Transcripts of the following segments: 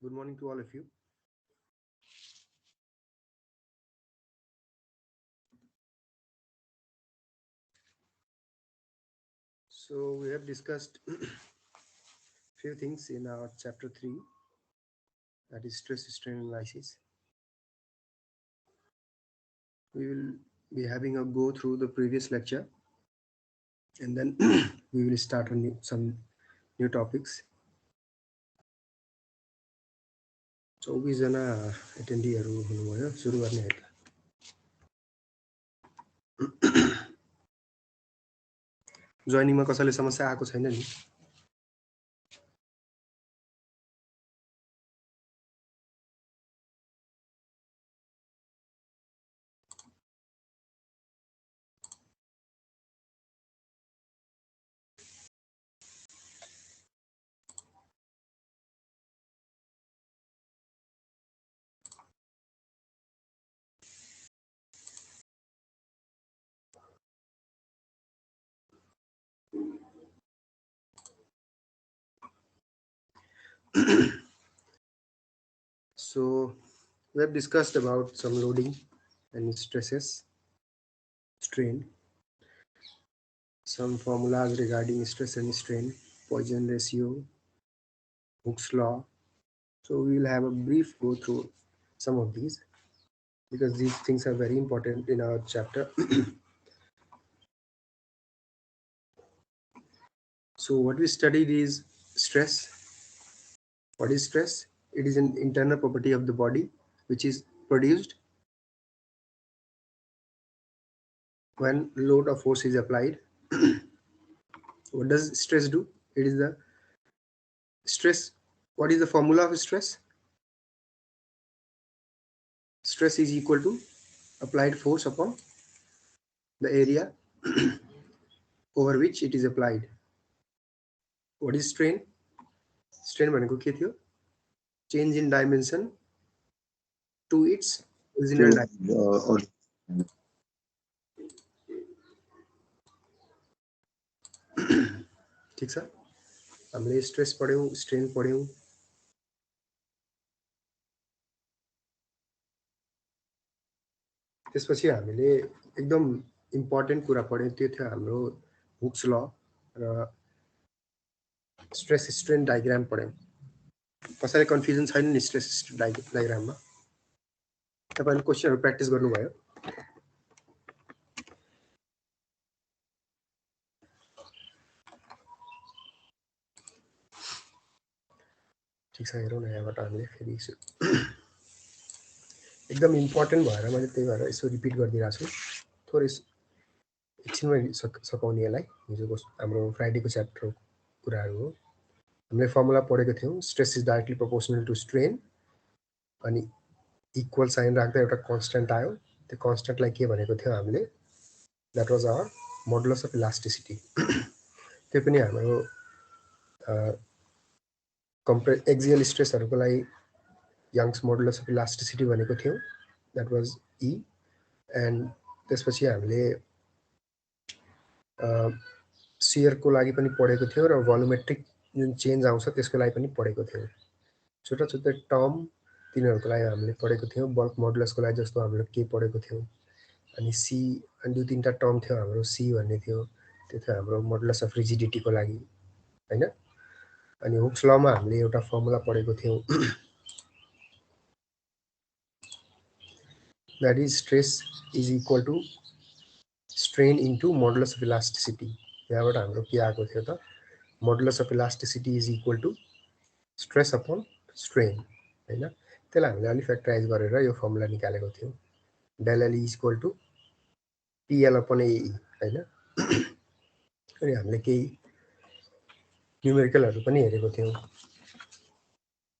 Good morning to all of you. So we have discussed few things in our chapter 3, that is stress strain analysis. We will be having a go through the previous lecture, and then we will start on some new topics. So 24 जना एटेन्डीहरू हुनुभयो, सुरु गर्ने है त। जोइनिङमा कसैले समस्या आएको छैन नि? So we have discussed about some loading and stresses, strain, some formulas regarding stress and strain, Poisson ratio, Hooke's law. So we will have a brief go through some of these because these things are very important in our chapter. So what we studied is stress. What is stress? It is an internal property of the body which is produced when load or force is applied. What does stress do? It is the stress. What is the formula of stress? Stress is equal to applied force upon the area over which it is applied. What is strain? Strain भनेको के थियो? Change in dimension to its original dimension. ठीक छ, हामीले stress पढ्यौं, strain पढ्यौं। त्यसपछि हामीले एकदम important कुरा पढ्यौं, त्यो थियो हाम्रो हुक्स ल र स्ट्रेस स्ट्रेन डायग्राम पढ्यौं। कसैलाई कन्फ्युजन छैन नि स्ट्रेस डायग्राममा? तपाईहरुले क्वेशनहरु प्र्याक्टिस गर्नुभयो? ठीक छ, हेरौँ न यहाँबाट हामीले फेरि एकदम इम्पोर्टेन्ट भएर मैले त्यही भएर यसो रिपिट गरिदिरहेको छु। थोरै एकछिनमै सकाउने यसलाई। हिजोको हाम्रो फ्राइडेको च्याप्टरको कुराहरू हो। हामीले फर्मुला पढेको थियौं, stress is directly proportional to strain, अनि इक्वल साइन राख्दा एउटा कन्स्टेन्ट आयो। त्यो कन्स्टेन्टलाई के भनेको थियो हामीले? That was our modulus of elasticity. त्यो पनि हाम्रो एक्सियल स्ट्रेसहरुको लागि यंग्स मोडुलस अफ इलास्टिसिटी भनेको थियौं, द्याट वाज ई। एन्ड त्यसपछि हामीले शियरको लागि पनि पढेको थियौं र भोल्युमेट्रिक जुन चेन्ज आउँछ त्यसको लागि पनि पढेको थियौं। छोटा छोटा टर्म तिनीहरुको लागि हामीले पढेको थियौं। बल्क मोडुलसको लागि जस्तो हामीले के पढेको थियौं, अनि सी, अनि दुई तीनटा टर्म थियो हाम्रो। सी भन्ने थियो, त्यो थियो हाम्रो मोडुलस अफ रिजिडिटीको लागि, हैन? अनि हुक्स लमा हामीले एउटा फर्मुला पढेको थियौं, that is stress is equal to strain into modulus of elasticity. यहाँबाट हाम्रो के आएको थियो त? modulus of elasticity is equal to stress upon strain, हैन? त्यसलाई हामीले अलि फ्याक्टराइज गरेर यो फर्मुला निकालेको थियौं, del L is equal to PL upon AE, हैन? अनि हामीले केही न्युमेरिकलहरु पनि हेरेको थियौं।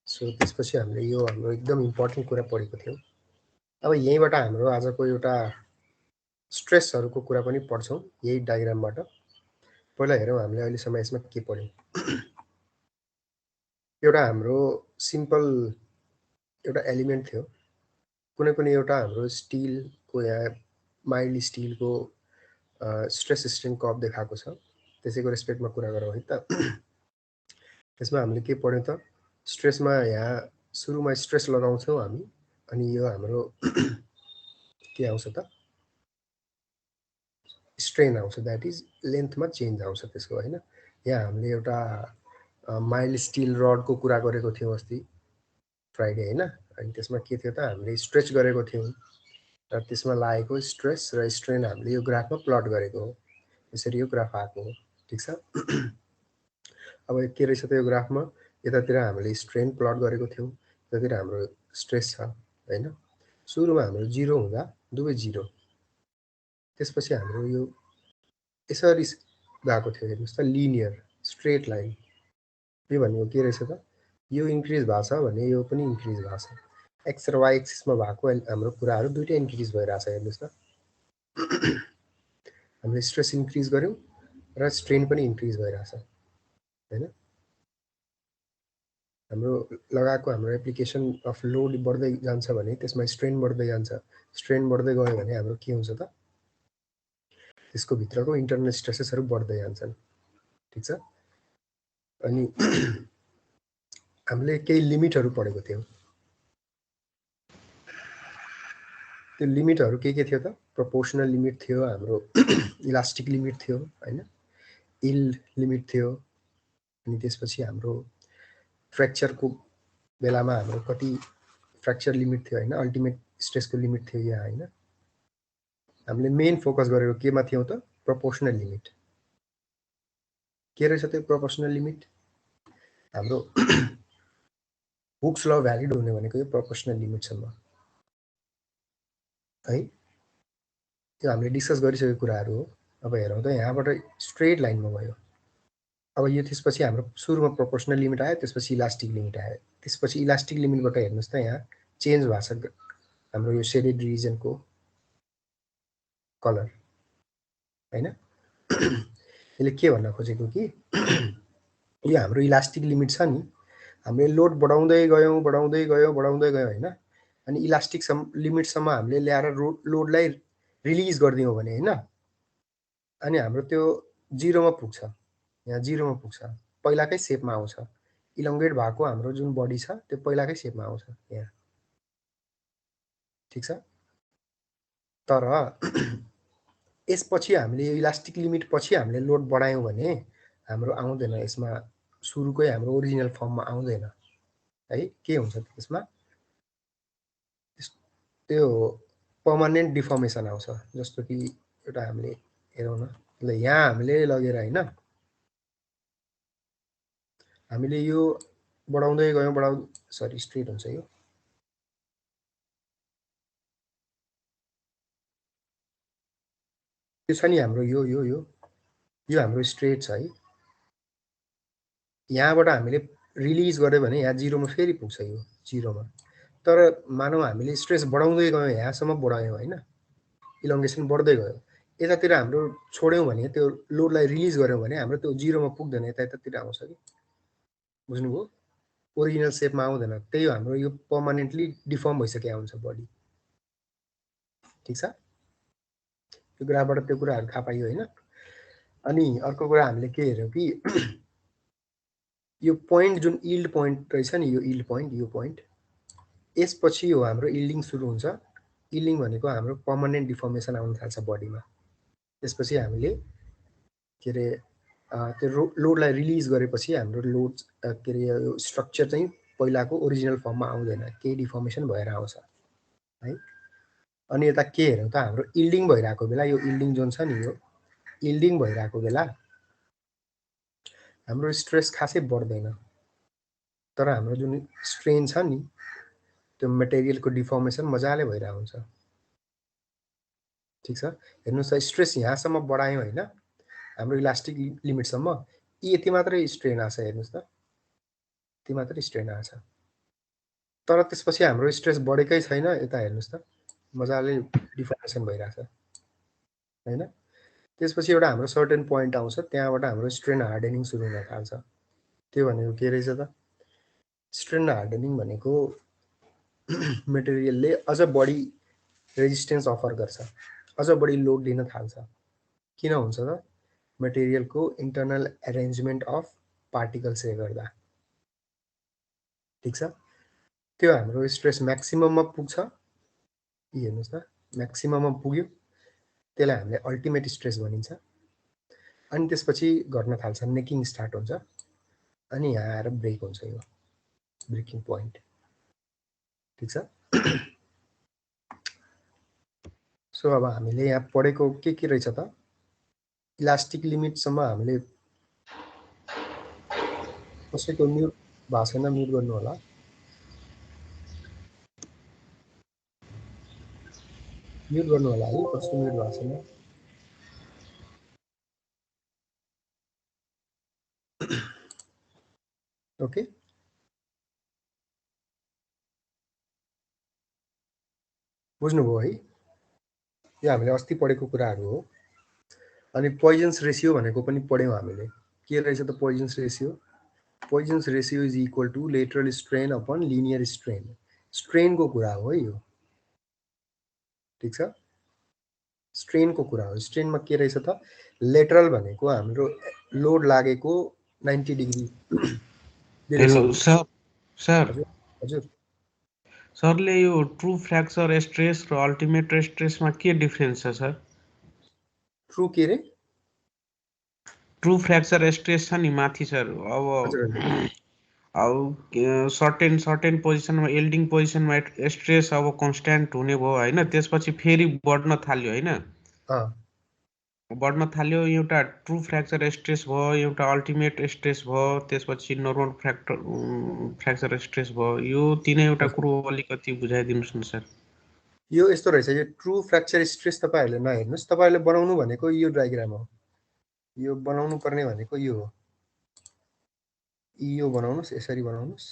सो त्यसपछि हामीले यो हाम्रो एकदम इम्पोर्टेन्ट कुरा पढेको थियौं। अब यहीबाट हाम्रो आजको एउटा स्ट्रेसहरुको कुरा पनि पढ्छौं यही डायग्रामबाट। पहिला हेरौं हामीले अहिलेसम्म यसमा के पढ्यौं। एउटा हाम्रो सिम्पल एउटा एलिमेन्ट थियो, कुनै पनि एउटा हाम्रो स्टिलको या माइल्ड स्टिलको स्ट्रेस स्ट्रेन कर्भ देखाएको छ। त्यसैको रेस्पेक्टमा कुरा गरौँ है त। त्यसमा हामीले के पढ्यौं त? स्ट्रेसमा यहाँ सुरुमा स्ट्रेस लगाउँछौँ हामी, अनि यो हाम्रो के आउँछ त, स्ट्रेन आउँछ, द्याट इज लेन्थमा चेन्ज आउँछ त्यसको होइन। यहाँ हामीले एउटा माइल्ड स्टिल रडको कुरा गरेको थियौँ अस्ति फ्राइडे होइन। अनि त्यसमा के थियो त, हामीले स्ट्रेच गरेको थियौँ र त्यसमा लागेको स्ट्रेस र स्ट्रेन हामीले यो ग्राफमा प्लट गरेको हो। यसरी यो ग्राफ आएको हो, ठिक छ। अब के रहेछ त यो ग्राफमा, यतातिर हामीले स्ट्रेन प्लट गरेको थियौँ, यतातिर हाम्रो स्ट्रेस छ होइन। सुरुमा हाम्रो 0 हुँदा दुवै 0, त्यसपछि हाम्रो यो यसरी गएको थियो, हेर्नुहोस् त, लिनियर स्ट्रेट लाइन। यो भनेको के रहेछ त, यो इन्क्रिज भएको छ भने यो पनि इन्क्रिज भएको छ। एक्स र वाइ एक्सिसमा भएको हाम्रो कुराहरू दुइटै इन्क्रिज भइरहेछ, हेर्नुहोस् त। हामीले स्ट्रेस इन्क्रिज गऱ्यौँ र स्ट्रेन पनि इन्क्रिज भइरहेछ होइन। हाम्रो लगाएको हाम्रो एप्लिकेसन अफ लोड बढ्दै जान्छ भने त्यसमा स्ट्रेन बढ्दै जान्छ। स्ट्रेन बढ्दै गयो भने हाम्रो के हुन्छ त, त्यसको भित्रको इन्टरनल स्ट्रेसेसहरू बढ्दै जान्छन्, ठिक छ। अनि हामीले केही लिमिटहरू पढेको थियौँ। त्यो लिमिटहरू के थियो त, प्रोपोर्सनल लिमिट थियो हाम्रो, इलास्टिक लिमिट थियो होइन, इल्ड लिमिट थियो, अनि त्यसपछि हाम्रो फ्र्याक्चरको बेलामा हाम्रो कति फ्र्याक्चर लिमिट थियो होइन, अल्टिमेट स्ट्रेसको लिमिट थियो यहाँ होइन। हामीले मेन फोकस गरेको केमा थियौँ त, प्रोपोर्सनल लिमिट। के रहेछ त्यो प्रोपोर्सनल लिमिट, हाम्रो हुक्स ल भ्यालिड हुने भनेको यो प्रोपोर्सनल लिमिटसम्म है। त्यो हामीले डिस्कस गरिसकेको कुराहरू हो। अब हेरौँ त, यहाँबाट स्ट्रेट लाइनमा भयो। अब यो त्यसपछि हाम्रो सुरुमा प्रोपोर्सनल लिमिट आयो, त्यसपछि इलास्टिक लिमिट आयो, त्यसपछि इलास्टिक लिमिटबाट हेर्नुहोस् त यहाँ चेन्ज भएको छ हाम्रो यो सेडेड रिजनको कलर होइन। यसले के भन्न खोजेको कि यो हाम्रो इलास्टिक लिमिट छ नि, हामीले लोड बढाउँदै गयौँ होइन, अनि इलास्टिक लिमिटसम्म हामीले ल्याएर लोडलाई रिलिज गरिदियौँ भने होइन, अनि हाम्रो त्यो 0मा पुग्छ, यहाँ 0मा पुग्छ, पहिलाकै सेपमा आउँछ। इलोङ्गेट भएको हाम्रो जुन बडी छ त्यो पहिलाकै सेपमा आउँछ यहाँ, ठिक छ। तर यसपछि हामीले इलास्टिक लिमिट पछि हामीले लोड बढायौँ भने हाम्रो आउँदैन, यसमा सुरुकै हाम्रो ओरिजिनल फर्ममा आउँदैन है। के हुन्छ त्यसमा, त्यो पर्मानेन्ट डिफर्मेसन आउँछ। जस्तो कि एउटा हामीले हेरौँ न, ल यहाँ हामीले लगेर होइन, हामीले यो बढाउँदै गयौँ, सरी स्ट्रेट हुन्छ यो, त्यो छ नि हाम्रो यो यो यो यो हाम्रो स्ट्रेट छ है। यहाँबाट हामीले रिलिज गऱ्यो भने यहाँ 0मा फेरि पुग्छ, यो 0मा। तर मानौँ हामीले स्ट्रेस बढाउँदै गयौँ, यहाँसम्म बढायौँ होइन, इलोङ्गेसन बढ्दै गयो, यतातिर हाम्रो छोड्यौँ भने, त्यो लोडलाई रिलिज गऱ्यौँ भने हाम्रो त्यो 0मा पुग्दैन, यतातिर आउँछ कि, बुझ्नुभयो, ओरिजिनल सेपमा आउँदैन। त्यही हाम्रो यो पर्मानेन्टली डिफर्म भइसक्यो हुन्छ बडी, ठिक छ। त्यो कुराबाट त्यो कुराहरू थाहा पाइयो होइन। अनि अर्को कुरा हामीले के हेऱ्यौँ कि यो पोइन्ट जुन इल्ड पोइन्ट रहेछ नि, यो इल्ड पोइन्ट, यो पोइन्ट, यसपछि हो हाम्रो इल्डिङ सुरु हुन्छ। इल्डिङ भनेको हाम्रो पर्मानेन्ट डिफर्मेसन आउन थाल्छ बडीमा। त्यसपछि हामीले के अरे त्यो लोडलाई रिलिज गरेपछि हाम्रो लोड के अरे यो स्ट्रक्चर चाहिँ पहिलाको ओरिजिनल फर्ममा आउँदैन, केही डिफर्मेसन भएर आउँछ है। अनि यता के हेऱ्यौँ त, हाम्रो इल्डिङ भइरहेको बेला, यो इल्डिङ जुन छ नि, यो इल्डिङ भइरहेको बेला हाम्रो स्ट्रेस खासै बढ्दैन, तर हाम्रो जुन स्ट्रेन छ नि, त्यो मेटेरियलको डिफर्मेसन मजाले भइरहेको हुन्छ, ठिक छ। हेर्नुहोस् त, स्ट्रेस यहाँसम्म बढायौँ होइन, हाम्रो इलास्टिक लिमिटसम्म, यति मात्रै स्ट्रेन आछ, हेर्नुहोस् त, यति मात्रै स्ट्रेन आछ। तर त्यसपछि हाम्रो स्ट्रेस बढेकै छैन, यता हेर्नुहोस् त, मजाले डिफर्मेसन भइरहेछ होइन। त्यसपछि एउटा हाम्रो सर्टेन पोइन्ट आउँछ, त्यहाँबाट हाम्रो स्ट्रेन हार्डनिङ सुरु हुन थाल्छ। त्यो भनेको के रहेछ त, स्ट्रेन हार्डनिङ भनेको मेटेरियलले अझ बढी रेजिस्टेन्स अफर गर्छ, अझ बढी लोड लिन थाल्छ। किन हुन्छ त, मेटेरियलको इन्टरनल एरेन्जमेन्ट अफ पार्टिकल्सले गर्दा, ठिक छ। त्यो हाम्रो स्ट्रेस म्याक्सिमममा पुग्छ, यी हेर्नुहोस् त म्याक्सिमममा पुग्यो, त्यसलाई हामीले अल्टिमेट स्ट्रेस भनिन्छ। अनि त्यसपछि घट्न थाल्छ, नेकिङ स्टार्ट हुन्छ, अनि यहाँ आएर ब्रेक हुन्छ, यो ब्रेकिङ पोइन्ट। ठिक छ। सो अब हामीले यहाँ पढेको के रहेछ त, इलास्टिक लिमिटसम्म हामीले कसैको म्युट भएको छैन, म्युट गर्नु होला। म्युट गर्नु होला है, कसको म्युट भएको छैन। ओके, बुझ्नुभयो है, यो हामीले अस्ति पढेको कुराहरू हो। अनि पोइजन्स रेसियो भनेको पनि पढ्यौँ हामीले, के रहेछ त Poisson's ratio? Poisson's ratio is equal to lateral strain upon linear strain, स्ट्रेनको कुरा हो है यो। ठिक छ, स्ट्रेनको कुरा हो। स्ट्रेनमा के रहेछ त, लेटरल भनेको हाम्रो लोड लागेको 90 डिग्री हेलो सर, सर हजुर हजुर सरले यो ट्रु फ्र्याक्चर स्ट्रेस र अल्टिमेट स्ट्रेसमा के डिफरेन्स छ सर? ट्रु के रे? ट्रु फ्र्याक्चर स्ट्रेस छ नि माथि सर, अब सर्टेन पोजिसनमा एल्डिङ पोजिसनमा स्ट्रेस अब कन्स्ट्यान्ट हुने भयो होइन, त्यसपछि फेरि बढ्न थाल्यो होइन, बढ्न थाल्यो, एउटा ट्रु फ्र्याक्चर स्ट्रेस भयो, एउटा अल्टिमेट स्ट्रेस भयो, त्यसपछि नर्मल फ्र्याक्चर स्ट्रेस भयो। यो तीनैवटा कुरो अलिकति बुझाइदिनुहोस् न सर। यो यस्तो रहेछ, यो ट्रु फ्र्याक्चर स्ट्रेस तपाईँहरूले नहेर्नुहोस्, तपाईँहरूले बनाउनु भनेको यो डायग्राम हो, यो बनाउनु पर्ने भनेको यो हो, यो बनाउनुहोस्, यसरी बनाउनुहोस्।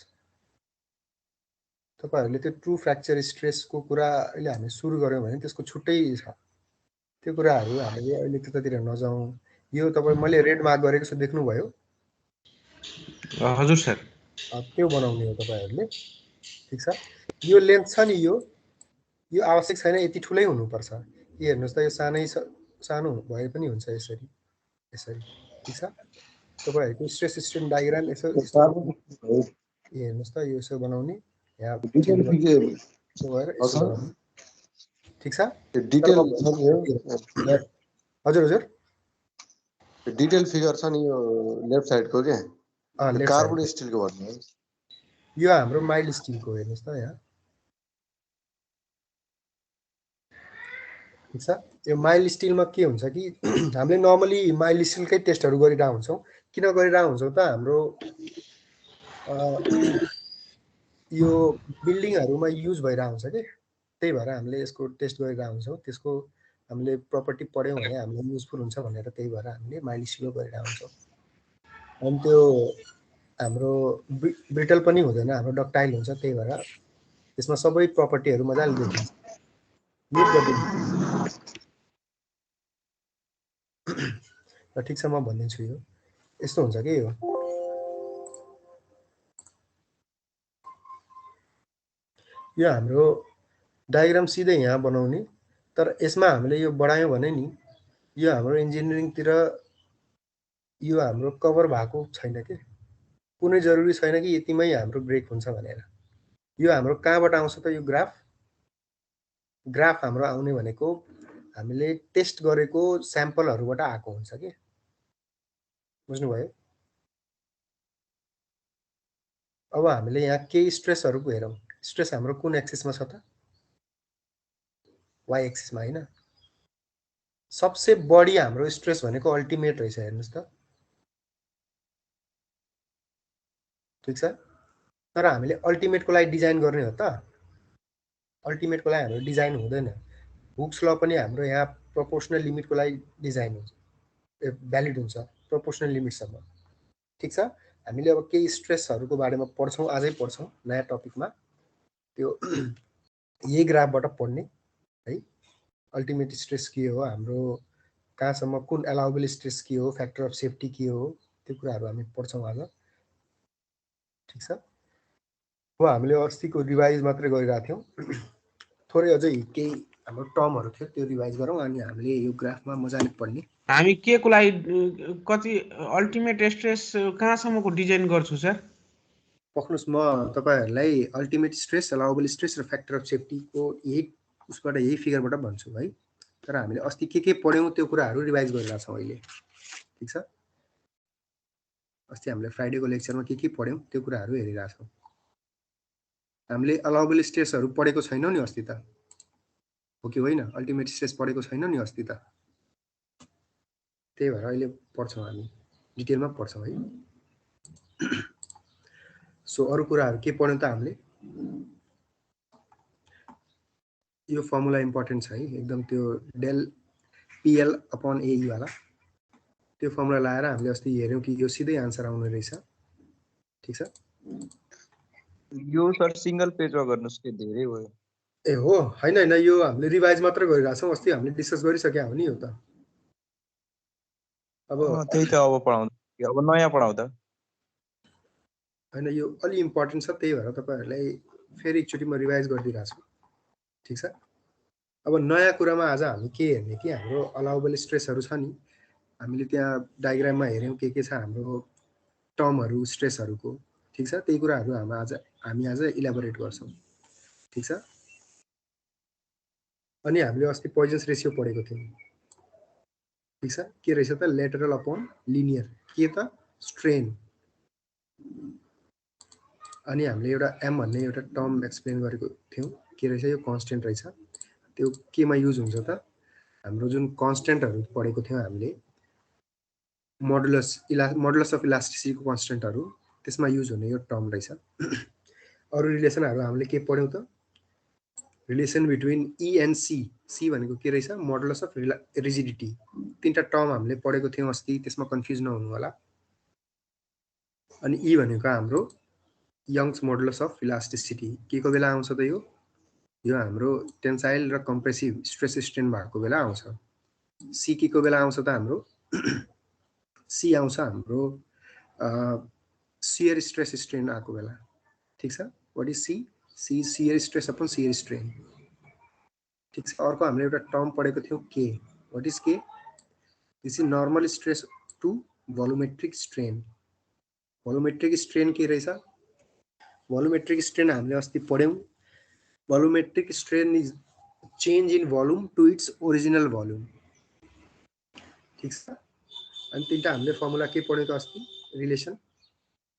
तपाईँहरूले त्यो ट्रु फ्र्याक्चर स्ट्रेसको कुरा अहिले हामी सुरु गऱ्यौँ भने त्यसको छुट्टै छ, त्यो कुराहरू हामीले अहिले त्यतातिर नजाउँ। यो तपाईँ मैले रेड मार्क गरेको छु, देख्नुभयो? हजुर सर। त्यो बनाउने हो तपाईँहरूले। ठिक छ, यो लेन्थ छ नि, यो आवश्यक छैन यति ठुलै हुनुपर्छ। यो हेर्नुहोस् त, यो सानो भए पनि हुन्छ यसरी यसरी। ठिक छ, तपाईँहरूको स्ट्रेस स्ट्रेन डायग्राम यसो हेर्नुहोस् त, यो यसो बनाउने, यहाँ यसो बनाउने। ठिक छ, हजुर हजुर डिटेल फिगर छ नि यो लेफ्ट साइडको के कार्बन स्टिलको भन्नु, यो हाम्रो माइल्ड स्टिलको हेर्नुहोस् त यहाँ। ठिक छ, यो माइल्ड स्टिलमा के हुन्छ कि हामीले नर्मली माइल्ड स्टिलकै टेस्टहरू गरिरहेको हुन्छौँ। किन गरिरहेको हुन्छौँ त, हाम्रो यो बिल्डिङहरूमा युज भइरहेको हुन्छ कि, त्यही भएर हामीले यसको टेस्ट गरिरहेको हुन्छौँ। त्यसको हामीले प्रपर्टी पढ्यौँ भने हामीले युजफुल हुन्छ भनेर, त्यही भएर हामीले माइल्ड स्टिल गरिरहेको हुन्छौँ। अनि त्यो हाम्रो ब्रिटल पनि हुँदैन, हाम्रो डक्टाइल हुन्छ, त्यही भएर त्यसमा सबै प्रपर्टीहरू मजाले देखिन्छ। म्युट गरिदिनु र ठिक छ, म भनिदिन्छु। यो यस्तो हुन्छ कि यो हाम्रो डायग्राम सिधै यहाँ बनाउने, तर यसमा हामीले यो बढायौँ भने नि यो हाम्रो इन्जिनियरिङतिर यो हाम्रो कभर भएको छैन कि, कुनै जरुरी छैन कि यतिमै हाम्रो ब्रेक हुन्छ भनेर। यो हाम्रो कहाँबाट आउँछ त, यो ग्राफ हाम्रो आउने भनेको हामीले टेस्ट गरेको स्याम्पलहरूबाट आएको हुन्छ कि, बुझ्नुभयो? अब हामीले यहाँ केही स्ट्रेसहरूको हेरौँ। स्ट्रेस हाम्रो कुन एक्सिसमा छ त, वाइ एक्सिसमा होइन। सबसे बढी हाम्रो स्ट्रेस भनेको अल्टिमेट रहेछ, हेर्नुहोस् त। ठिक छ, तर हामीले अल्टिमेटको लागि डिजाइन गर्ने हो त, अल्टिमेटको लागि हाम्रो डिजाइन हुँदैन। हुक्स ल पनि हाम्रो यहाँ प्रोपोर्सनल लिमिटको लागि डिजाइन हुन्छ, भ्यालिड हुन्छ प्रोपोर्सनल लिमिटसम्म। ठिक छ, हामीले अब केही स्ट्रेसहरूको बारेमा पढ्छौँ, आजै पढ्छौँ नयाँ टपिकमा, त्यो यही ग्राफबाट पढ्ने है। अल्टिमेट स्ट्रेस के हो, हाम्रो कहाँसम्म कुन एलाउबल स्ट्रेस के हो, फ्याक्टर अफ सेफ्टी के हो, त्यो कुराहरू हामी पढ्छौँ आज। ठिक छ, अब हामीले अस्तिको रिभाइज मात्रै गरिरहेको थियौँ, थोरै अझै केही हाम्रो टर्महरू थियो त्यो रिभाइज गरौँ, अनि हामीले यो ग्राफमा मजाले पढ्ने। हामी के को लागि कति अल्टिमेट स्ट्रेस कहाँसम्मको डिजाइन गर्छु सर? पक्नुस् म तपाईहरुलाई अल्टिमेट स्ट्रेस, अलाउबल स्ट्रेस र फ्याक्टर अफ सेफ्टी को यही उसबाट यही फिगरबाट भन्छु है। तर हामीले अस्ति के पढ्यौं त्यो कुराहरु रिभाइज गरिरहेका छौं अहिले। ठीक छ? अस्ति हामीले फ्राइडेको लेक्चरमा के पढ्यौं त्यो कुराहरु हेरिरहेका छौं। हामीले अलाउबल स्ट्रेसहरु पढेको छैनौं नि अस्ति त। हो कि होइन? अल्टिमेट स्ट्रेस पढेको छैनौं नि अस्ति त। त्यही भएर अहिले पढ्छौं हामी, डिटेलमा पढ्छौं है। सो अरु कुराहरु के पढ्यौं त हामीले? यो फर्मुला इम्पोर्टेन्ट छ है, एकदम त्यो डेल PL अपॉन AE वाला त्यो फर्मुला लाएर हामीले अस्ति हेर्यौं कि यो सिधै आन्सर आउने रहेछ। ठीक छ? यो सर सिंगल पेजमा गर्नुस् के धेरै भयो। ए हो, हैन यो हामीले रिभाइज मात्र गरिरहेका छौं, अस्ति हामीले डिस्कस गरिसक्या हो नि यो त। अब त्यही त अब पढाउँदा अब नयाँ पढाउँदा हैन यो अलि इम्पोर्टेन्ट छ, त्यही भएर तपाईहरुलाई फेरि एकचोटी म रिभाइज गरिदिरहेको छु। ठीक छ? अब नयाँ कुरामा आज हामी के हेर्ने कि हाम्रो अलाउबल स्ट्रेसहरु छ नि, हामीले त्यहाँ डायग्राममा हेर्यौं के छ हाम्रो टर्महरु स्ट्रेसहरुको। ठीक छ? त्यही कुराहरु हामी आज इलाबोरेट गर्छौं। ठीक छ? अनि हामीले अस्ति पोइजन्स रेशियो पढेको थियौं। ठीक छ? के रहेछ त? Lateral upon linear. के त? स्ट्रेन। अनि हामीले एउटा m भन्ने एउटा टर्म एक्सप्लेन गरेको थियौं। के रहेछ? यो कन्स्टेन्ट रहेछ। त्यो केमा युज हुन्छ त? हाम्रो जुन कन्स्टेन्टहरु पढेको थियौं हामीले, मोडुलस अफ इलास्टिसिटी को कन्स्टेन्टहरु, त्यसमा युज हुने यो टर्म रहेछ। अरु रिलेसनहरु हामीले के पढ्यौं त? Relation between E and C। C भनेको के रहेछ? Modulus of rigidity. तीनटा टर्म हामीले पढेको थियौं अस्ति, त्यसमा कन्फ्युज नहुनु होला। अनि E भनेको हाम्रो यंग्स मोडुलस अफ इलास्टिसिटी। के को बेला आउँछ त यो? यो हाम्रो टेन्साइल र कम्प्रेसिभ स्ट्रेस स्ट्रेन भएको बेला आउँछ। C के को बेला आउँछ त हाम्रो? C आउँछ हाम्रो शियर स्ट्रेस स्ट्रेन आएको बेला। ठीक छ? What is C? C shear stress upon shear strain. ठीक छ? अर्को हामीले एउटा टर्म पढेको थियौं K। What is K? This is normal stress to volumetric strain. Volumetric strain के रहेछ? भोलुमेट्रिक स्ट्रेन हामीले अस्ति पढ्यौं। Volumetric strain is change in volume to its original volume. ठीक छ? अनि तीनटा हामीले फर्मुला के पढ्यौं त अस्ति? रिलेसन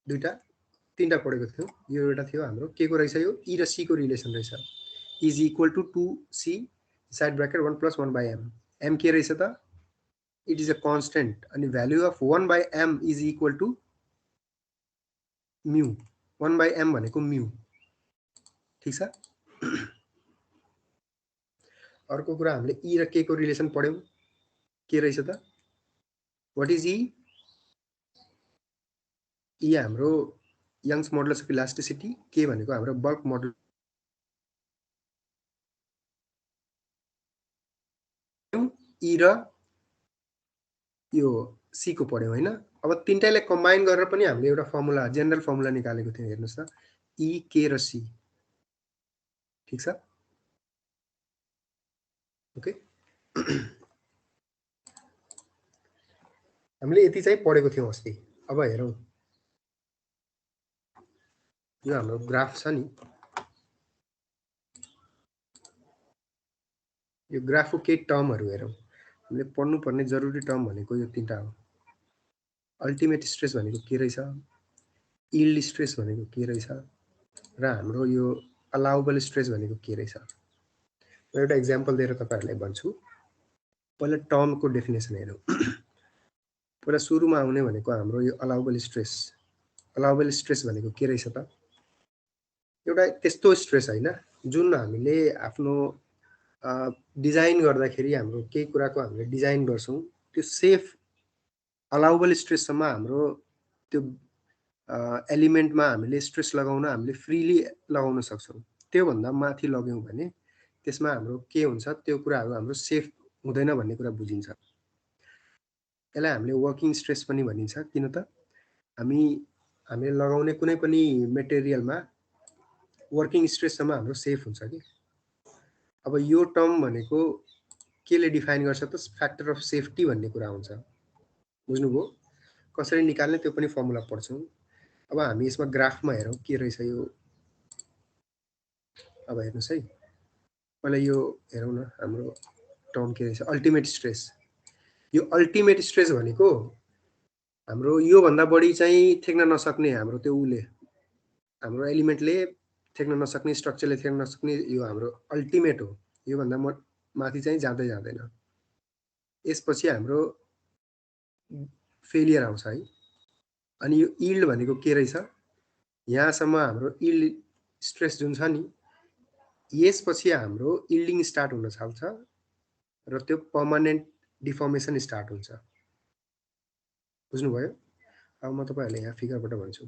तीनटा पढेको थियौं। यो एउटा थियो हाम्रो के को रहेछ? यो E र C को रिलेसन रहेछ। Is equal to 2C side bracket 1 + 1/m। m के रहेछ त? इट इज अ कांस्टेंट अनि value of 1/m is equal to mu. 1/m भनेको म्यू। ठीक छ? अर्को कुरा हामीले E र K को रिलेसन पढ्यौं। के रहेछ त? What is E? E हाम्रो Young's modulus of elasticity, K भनेको हाम्रो बल्क मोडुलस। E र यो C को पढ्यौं हैन? अब तीनटालाई कम्बाइन गरेर पनि हामीले एउटा फर्मुला, जनरल फर्मुला निकालेको थियौं। हेर्नुस् त, E, K र C। ठीक छ? ओके। हामीले यति चाहिँ पढेको थियौं अस्ति। अब हेरौं, यो हाम्रो ग्राफ छ नि, यो ग्राफको केही टर्महरु हेरौं। हामीले पढ्नु पर्ने जरुरी टर्म भनेको यो तीनटा हो। अल्टिमेट स्ट्रेस भनेको के रहेछ? यील्ड स्ट्रेस भनेको के रहेछ? र हाम्रो यो अलाउबल स्ट्रेस भनेको के रहेछ? म एउटा एक्जाम्पल दिएर तपाईहरुलाई भन्छु। पहिला टर्मको डेफिनेसन हेरौं। पहिला सुरुमा आउने भनेको हाम्रो यो अलाउबल स्ट्रेस। अलाउबल स्ट्रेस भनेको के रहेछ त? एउटा त्यस्तो स्ट्रेस हैन जुन हामीले आफ्नो डिजाइन गर्दाखेरि हाम्रो केही कुराको हामीले डिजाइन गर्छौं, त्यो सेफ अलाउबल स्ट्रेससम्म हाम्रो त्यो एलिमेन्टमा हामीले स्ट्रेस लगाउन हामीले फ्रीली लगाउन सक्छौं। त्यो भन्दा माथि लग्यौं भने त्यसमा हाम्रो के हुन्छ? त्यो कुराहरु हाम्रो सेफ हुँदैन भन्ने कुरा बुझिन्छ। यसलाई हामीले वर्किङ स्ट्रेस पनि भनिन्छ। किन त? हामीले लगाउने कुनै पनि मटेरियलमा वर्किङ स्ट्रेससम्म हाम्रो सेफ हुन्छ कि। अब यो टर्म भनेको केले डिफाइन गर्छ त? फ्याक्टर अफ सेफ्टी भन्ने कुरा हुन्छ। बुझ्नुभयो? कसरी निकाल्ने त्यो पनि फर्मुला पढ्छौं। अब अब हामी यसमा ग्राफमा हेरौँ के रहेछ यो। अब हेर्नुहोस् है, पहिला यो हेरौँ न हाम्रो टर्म के रहेछ, अल्टिमेट स्ट्रेस। यो अल्टिमेट स्ट्रेस भनेको हाम्रो योभन्दा बढी चाहिँ थेक्न नसक्ने हाम्रो त्यो उले हाम्रो एलिमेन्टले थेक्न नसक्ने, स्ट्रक्चरले थेक्न नसक्ने यो हाम्रो अल्टिमेट हो। योभन्दा माथि चाहिँ जाँदै जाँदैन। यसपछि हाम्रो फेलियर आउँछ है। अनि यो इल्ड भनेको के रहेछ, यहाँसम्म हाम्रो इल्ड स्ट्रेस जुन छ नि, यसपछि हाम्रो इल्डिङ स्टार्ट हुन थाल्छ र त्यो पर्मानेन्ट डिफर्मेसन स्टार्ट हुन्छ। बुझ्नुभयो? अब म तपाईहरुलाई यहाँ फिगरबाट भन्छु।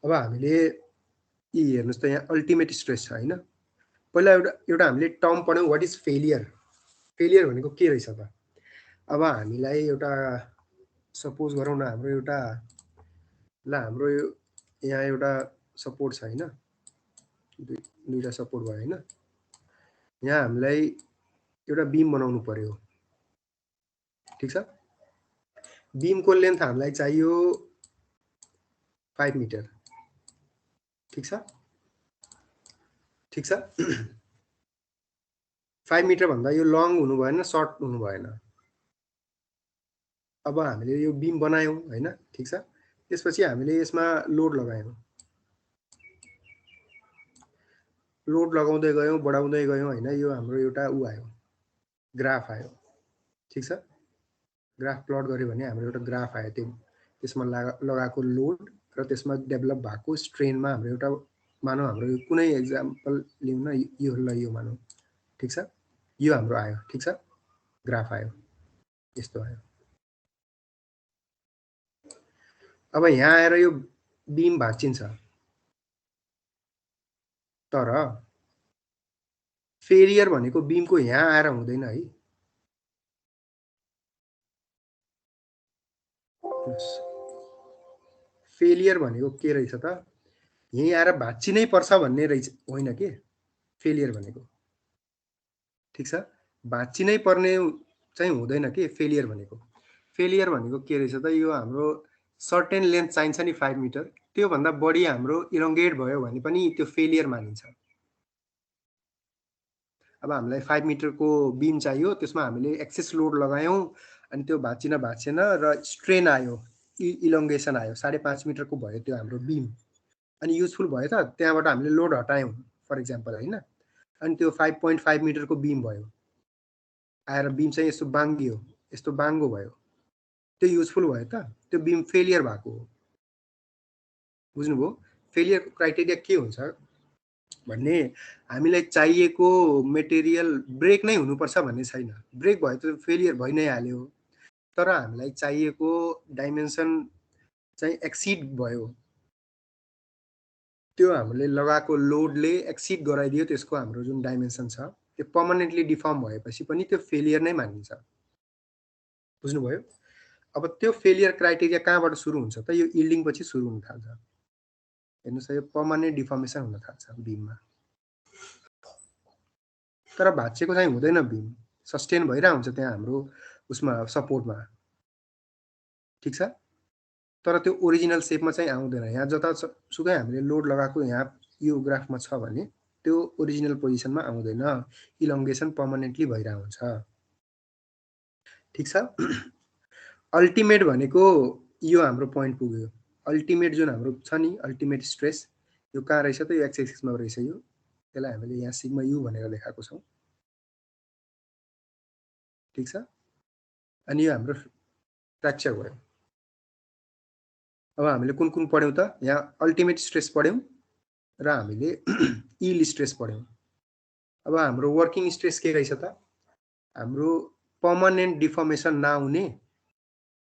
अब हामीले यी हेर्नुस् त, यहाँ अल्टिमेट स्ट्रेस छ हैन। पहिला एउटा हामीले टर्म पढ्यौं, व्हाट इज फेलियर। फेलियर भनेको के रहेछ त? अब हामीलाई एउटा सपोज गरौँ न, हाम्रो एउटा हाम्रो यहाँ एउटा सपोर्ट छ हैन, दुईटा सपोर्ट भयो हैन। यहाँ हामीलाई एउटा बीम बनाउनु पर्यो, ठीक छ। बीमको लेन्थ हामीलाई चाहियो 5 मिटर, ठीक छ, ठीक छ। 5 मिटर भन्दा यो लङ हुनु भएन, सर्ट हुनु भएन। अब हामीले यो बीम बनायौं हैन, ठीक छ। त्यसपछि हामीले यसमा लोड लगायौं, लोड लगाउँदै गयौं, बढाउँदै गयौं हैन। यो हाम्रो एउटा आयो, ग्राफ आयो, ठीक छ। ग्राफ प्लट गर्यो भने हाम्रो एउटा ग्राफ आयो, त्यसमा लगाएको लोड र त्यसमा डेभलप भएको स्ट्रेनमा हाम्रो एउटा, मानौ हाम्रो कुनै एक्जाम्पल लिउँ न, यो मानौ, ठीक छ। यो हाम्रो आयो, ठीक छ, ग्राफ आयो, यस्तो आयो। अब यहाँ आएर यो बीम भाँचिन्छ, तर फेलियर भनेको बीमको यहाँ आएर हुँदैन है। फेलियर भनेको के रहेछ त, यही आएर भाँच्चिनै पर्छ भन्ने रहेछ, होइन के फेलियर भनेको, ठीक छ। भाँच्चिनै पर्ने चाहिँ हुँदैन के फेलियर भनेको। फेलियर भनेको के रहेछ त, यो हाम्रो सर्टेन लेन्थ चाहिन्छ नि 5 मिटर, त्यो भन्दा बढी हाम्रो इलोंगेट भयो भने पनि त्यो फेलियर मानिन्छ। अब हामीलाई 5 मिटरको बीम चाहियो, त्यसमा हामीले एक्सेस लोड लगायौं, अनि त्यो भाँचेन र स्ट्रेन आयो, इलोंगेसन आयो, 5.5 मिटरको भयो त्यो हाम्रो बीम। अनि युजफुल भयो त, त्यहाँबाट हामीले लोड हटायौं फर एक्जाम्पल हैन। अनि त्यो 5.5 मिटरको बीम भयो, आएर बीम चाहिँ यस्तो बाङ्गियो, यस्तो बाङ्गो भयो, त्यो युजफुल भयो त, त्यो बीम फेलियर भएको हो। बुझ्नुभयो? फेलियरको क्राइटेरिया के हुन्छ भन्ने, हामीलाई चाहिएको मेटेरियल ब्रेक नै हुनुपर्छ भन्ने छैन। ब्रेक भयो त फेलियर भइ नै हाल्यो, तर हामीलाई चाहिएको डाइमेन्सन चाहिँ एक्सिड भयो, त्यो हामीले लगाएको लोडले एक्सिड गराइदियो त्यसको हाम्रो जुन डाइमेन्सन छ, त्यो पर्मानेन्टली डिफर्म भएपछि पनि त्यो फेलियर नै मानिन्छ। बुझ्नुभयो? अब त्यो फेलियर क्राइटेरिया कहाँबाट सुरु हुन्छ त, यो इल्डिङ पछि सुरु हुन थाल्छ। हेर्नुस्, यो पर्मानेन्ट डिफर्मेसन हुन थाल्छ बीममा, तर भाँचेको चाहिँ हुँदैन, बीम सस्टेन भइरहेको हुन्छ त्यहाँ हाम्रो उसमा सपोर्टमा, ठीक छ। तर त्यो ओरिजिनल सेपमा चाहिँ आउँदैन। यहाँ जतासुकै हामीले लोड लगाएको यहाँ यो ग्राफमा छ भने त्यो ओरिजिनल पोजिसनमा आउँदैन, इलोंगेसन पर्मानेन्टली भइरहेको हुन्छ, ठीक छ। अल्टिमेट भनेको यो हाम्रो पोइन्ट पुग्यो। अल्टिमेट जुन हाम्रो छ नि, अल्टिमेट स्ट्रेस, यो कहाँ रहेछ त, यो एक्स एक्सिसमा रहेछ। यो त्यसलाई हामीले यहाँ सिग्मा यु भनेर लेखाएको छौं, ठीक छ। अनि यो हाम्रो फ्र्याक्चर भयो। अब हामीले कुन कुन पढ्यौं त, यहाँ अल्टिमेट स्ट्रेस पढ्यौं र हामीले यील्ड स्ट्रेस पढ्यौं। अब हाम्रो वर्किङ स्ट्रेस के रहेछ त, हाम्रो पर्मानेन्ट डिफर्मेसन नहुने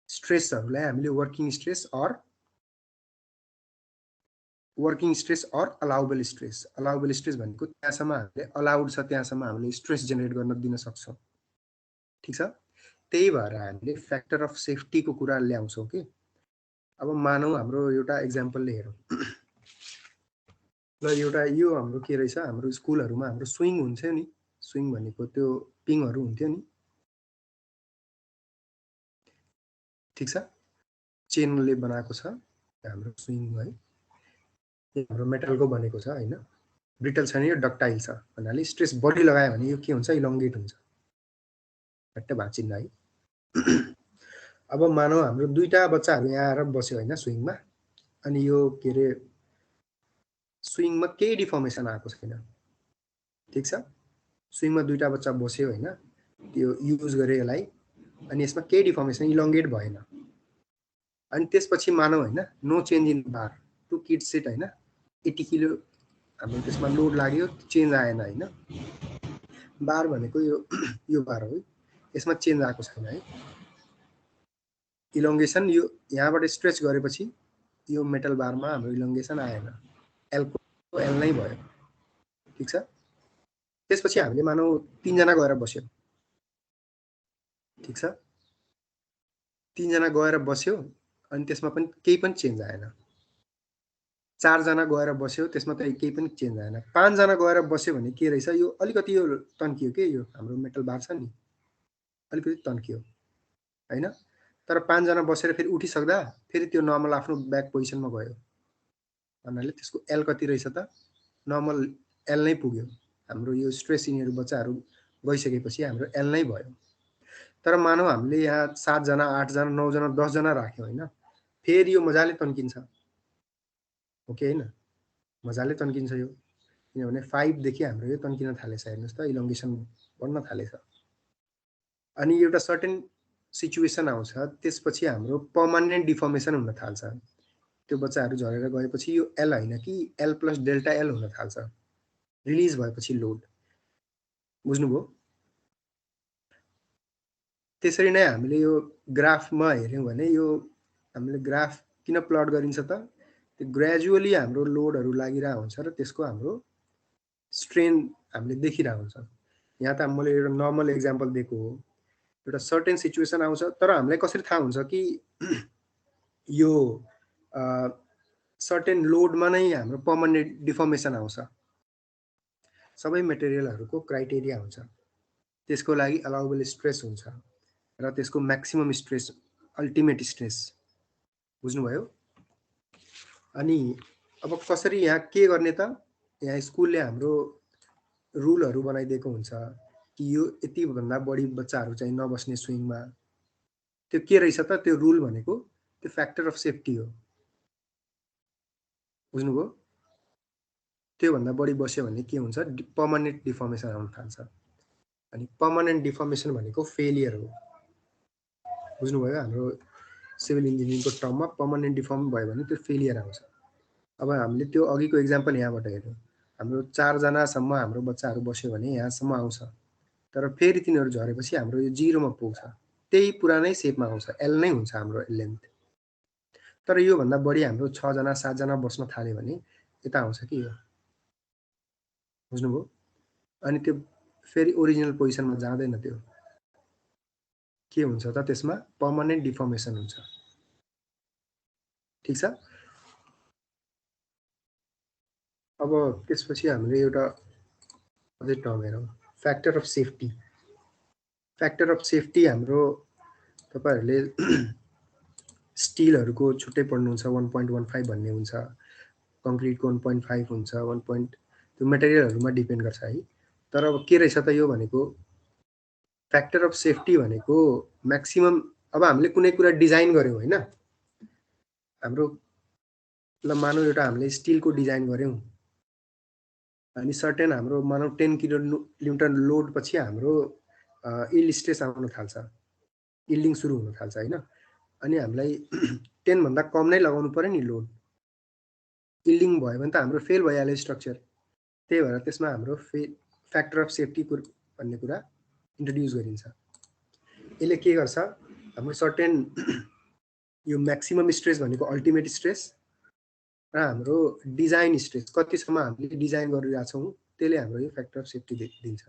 स्ट्रेसहरुलाई हामीले working stress or allowable stress. Allowable stress भनेको त्यहाँसम्म हामीले अलाउड छ, त्यहाँसम्म हामीले स्ट्रेस जेनेरेट गर्न दिन सक्छौं, ठीक छ। त्यही भएर हामीले फ्याक्टर अफ सेफ्टी को कुरा ल्याउँछौं के। अब मानौ हाम्रो एउटा एक्जाम्पलले हेरौं ल, एउटा यो हाम्रो के रहेछ, हाम्रो स्कुलहरुमा हाम्रो स्विङ हुन्छ नि, स्विङ भनेको त्यो पिङहरु हुन्थ्यो नि, ठीक छ, चेनले बनाएको छ। हाम्रो स्विङ है, हाम्रो मेटलको बनेको छ हैन, ब्रिटल छैन, यो डक्टाइल छ भन्नाले स्ट्रेस बढी लगायो भने यो के हुन्छ, इलोंगेट हुन्छ, घट्ट भाँचिन्न है। अब मानौ हाम्रो दुईटा बच्चाहरु यहाँ आएर बस्यो हैन स्विङमा, अनि यो के रे स्विङमा केही डिफर्मेसन आएको छैन, ठीक छ। स्विङमा दुईटा बच्चा बस्यो हैन, त्यो युज गरे यसलाई, अनि यसमा केही डिफर्मेसन इलोंगेट भएन, अनि त्यसपछि मानौ हैन no change in bar, two kids set हैन, 80 किलो हाम्रो त्यसमा लोड लाग्यो, चेन्ज आएन हैन, बार भनेको यो बार हो, यसमा चेन्ज आएको छैन है, इलोंगेसन यो यहाँबाट स्ट्रेच गरेपछि यो मेटल बारमा हाम्रो इलोंगेसन आएन, एल को एल नै भयो, ठीक छ। त्यसपछि हामीले मानौ 3 जना गएर बस्यो, ठीक छ, 3 जना गएर बस्यो, अनि त्यसमा पनि केही पनि चेन्ज आएन, 4 जना गएर बस्यो, त्यसमा त केही पनि चेन्ज आएन, 5 जना गएर बस्यो भने के रहेछ, यो अलिकति यो तन्कियो के, यो हाम्रो मेटल बार छ नि अलिकति तन्कियो हैन, तर 5 जना बसेर फेरि उठिसक्दा फेरि त्यो नर्मल आफ्नो ब्याक पोजिसनमा गयो भन्नाले त्यसको एल कति रहेछ त, नर्मल एल नै पुग्यो, हाम्रो यो स्ट्रेस यिनीहरु बच्चाहरु गइसकेपछि हाम्रो एल नै भयो। तर मानौ हामीले यहाँ 7 जना 8 जना 9 जना 10 जना राख्यौं हैन, फेरि यो मजाले तन्किन्छ, ओके हैन, मजाले तन्किन्छ यो, किनभने 5 देखि हाम्रो यो तन्किन थालेछ, हेर्नुस् त इलोंगेसन बढ्न थालेछ। अनि एउटा सर्टेन सिचुएसन आउँछ, त्यसपछि हाम्रो पर्मानेन्ट डिफर्मेसन हुन थाल्छ, त्यो बच्चाहरु झरेर गएपछि यो एल हैन कि एल प्लस डेल्टा एल हुन थाल्छ, रिलिज भएपछि लोड, बुझ्नुभयो। त्यसरी नै हामीले यो ग्राफमा हेर्यौं भने यो हामीले ग्राफ किन प्लट गरिन्छ त, त्यो ग्रेजुअली हाम्रो लोडहरु लागिरा हुन्छ र त्यसको हाम्रो स्ट्रेन हामीले देखिरा हुन्छ। यहाँ त मैले एउटा नर्मल एक्जाम्पल दिएको हो, एउटा सर्टेन सिचुएसन आउँछ, तर हामीलाई कसरी थाहा हुन्छ कि यो सर्टेन लोडमा नै हाम्रो पर्मानेन्ट डिफर्मेसन आउँछ, सबै मटेरियलहरुको क्राइटेरिया हुन्छ, त्यसको लागि अलाउबल स्ट्रेस हुन्छ र त्यसको म्याक्सिमम स्ट्रेस, अल्टिमेट स्ट्रेस, बुझ्नुभयो। अनि अब कसरी यहाँ के गर्ने त, यहाँ स्कुलले हाम्रो रुलहरु बनाइदिएको हुन्छ कि यो यति भन्दा बढी बच्चाहरु चाहिँ नबस्ने स्विङमा, त्यो के रहेछ त, त्यो रुल भनेको त्यो फ्याक्टर अफ सेफ्टी हो, बुझ्नुभयो। त्यो भन्दा बढी बस्यो भने के हुन्छ, पर्मानेन्ट डिफर्मेसन आउन थाल्छ, अनि पर्मानेन्ट डिफर्मेसन भनेको फेलियर हो, बुझ्नुभयो। हाम्रो सिभिल इन्जिनियरिङको टर्ममा पर्मानेन्ट डिफर्म भयो भने त्यो फेलियर आउँछ। अब हामीले त्यो अघिको एक्जाम्पल यहाँबाट हेर्यौं, हाम्रो 4 जना सम्म हाम्रो बच्चाहरु बस्यो भने यहाँसम्म आउँछ, तर फेरि तिनीहरु झरेपछि हाम्रो यो 0 मा पुग्छ, त्यही पुरानै शेपमा आउँछ, एल नै हुन्छ हाम्रो लेन्थ। तर यो भन्दा बढी हाम्रो 6 जना 7 जना बस्न थाल्यो भने यता आउँछ कि यो, बुझ्नुभयो। अनि त्यो फेरि ओरिजिनल पोजिसनमा जाँदैन, त्यो के हुन्छ त, त्यसमा पर्मानेन्ट डिफर्मेसन हुन्छ, ठीक छ। अब त्यसपछि हामीले एउटा अझै टर्म हेरौं, factor of safety. Factor of safety हाम्रो तपाईहरुले स्टिलहरुको छुट्टै पढ्नुहुन्छ, 1.15 भन्ने हुन्छ, कंक्रिटको 1.5 हुन्छ, 1. त्यो मटेरियलहरुमा डिपेन्ड गर्छ है। तर अब के रहेछ त यो भनेको फ्याक्टर अफ सेफ्टी भनेको म्याक्सिमम, अब हामीले कुनै कुरा डिजाइन गर्यौं हैन, हाम्रो ल मानौ एउटा हामीले स्टिलको डिजाइन गर्यौं, अनि सर्टेन हाम्रो मानौ 10 किलो न्यूटन लोड पछि हाम्रो इल्ड स्ट्रेस आउन थाल्छ, इल्डिङ सुरु हुन थाल्छ हैन, अनि हामीलाई 10 भन्दा कम नै लगाउनु पर्यो नि लोड, इल्डिङ भयो भने त हाम्रो फेल भइहाल्यो स्ट्रक्चर, त्यही भएर त्यसमा हाम्रो फ्याक्टर अफ सेफ्टी भन्ने कुरा इन्ट्रोड्युस गरिन्छ। यसले के गर्छ, हाम्रो सर्टेन यो म्याक्सिमम स्ट्रेस भनेको अल्टिमेट स्ट्रेस र हाम्रो डिजाइन स्ट्रेस, कतिसम्म हामीले डिजाइन गरिरहेका छौं, त्यसले हाम्रो यो फ्याक्टर अफ सेफ्टी दिन्छ,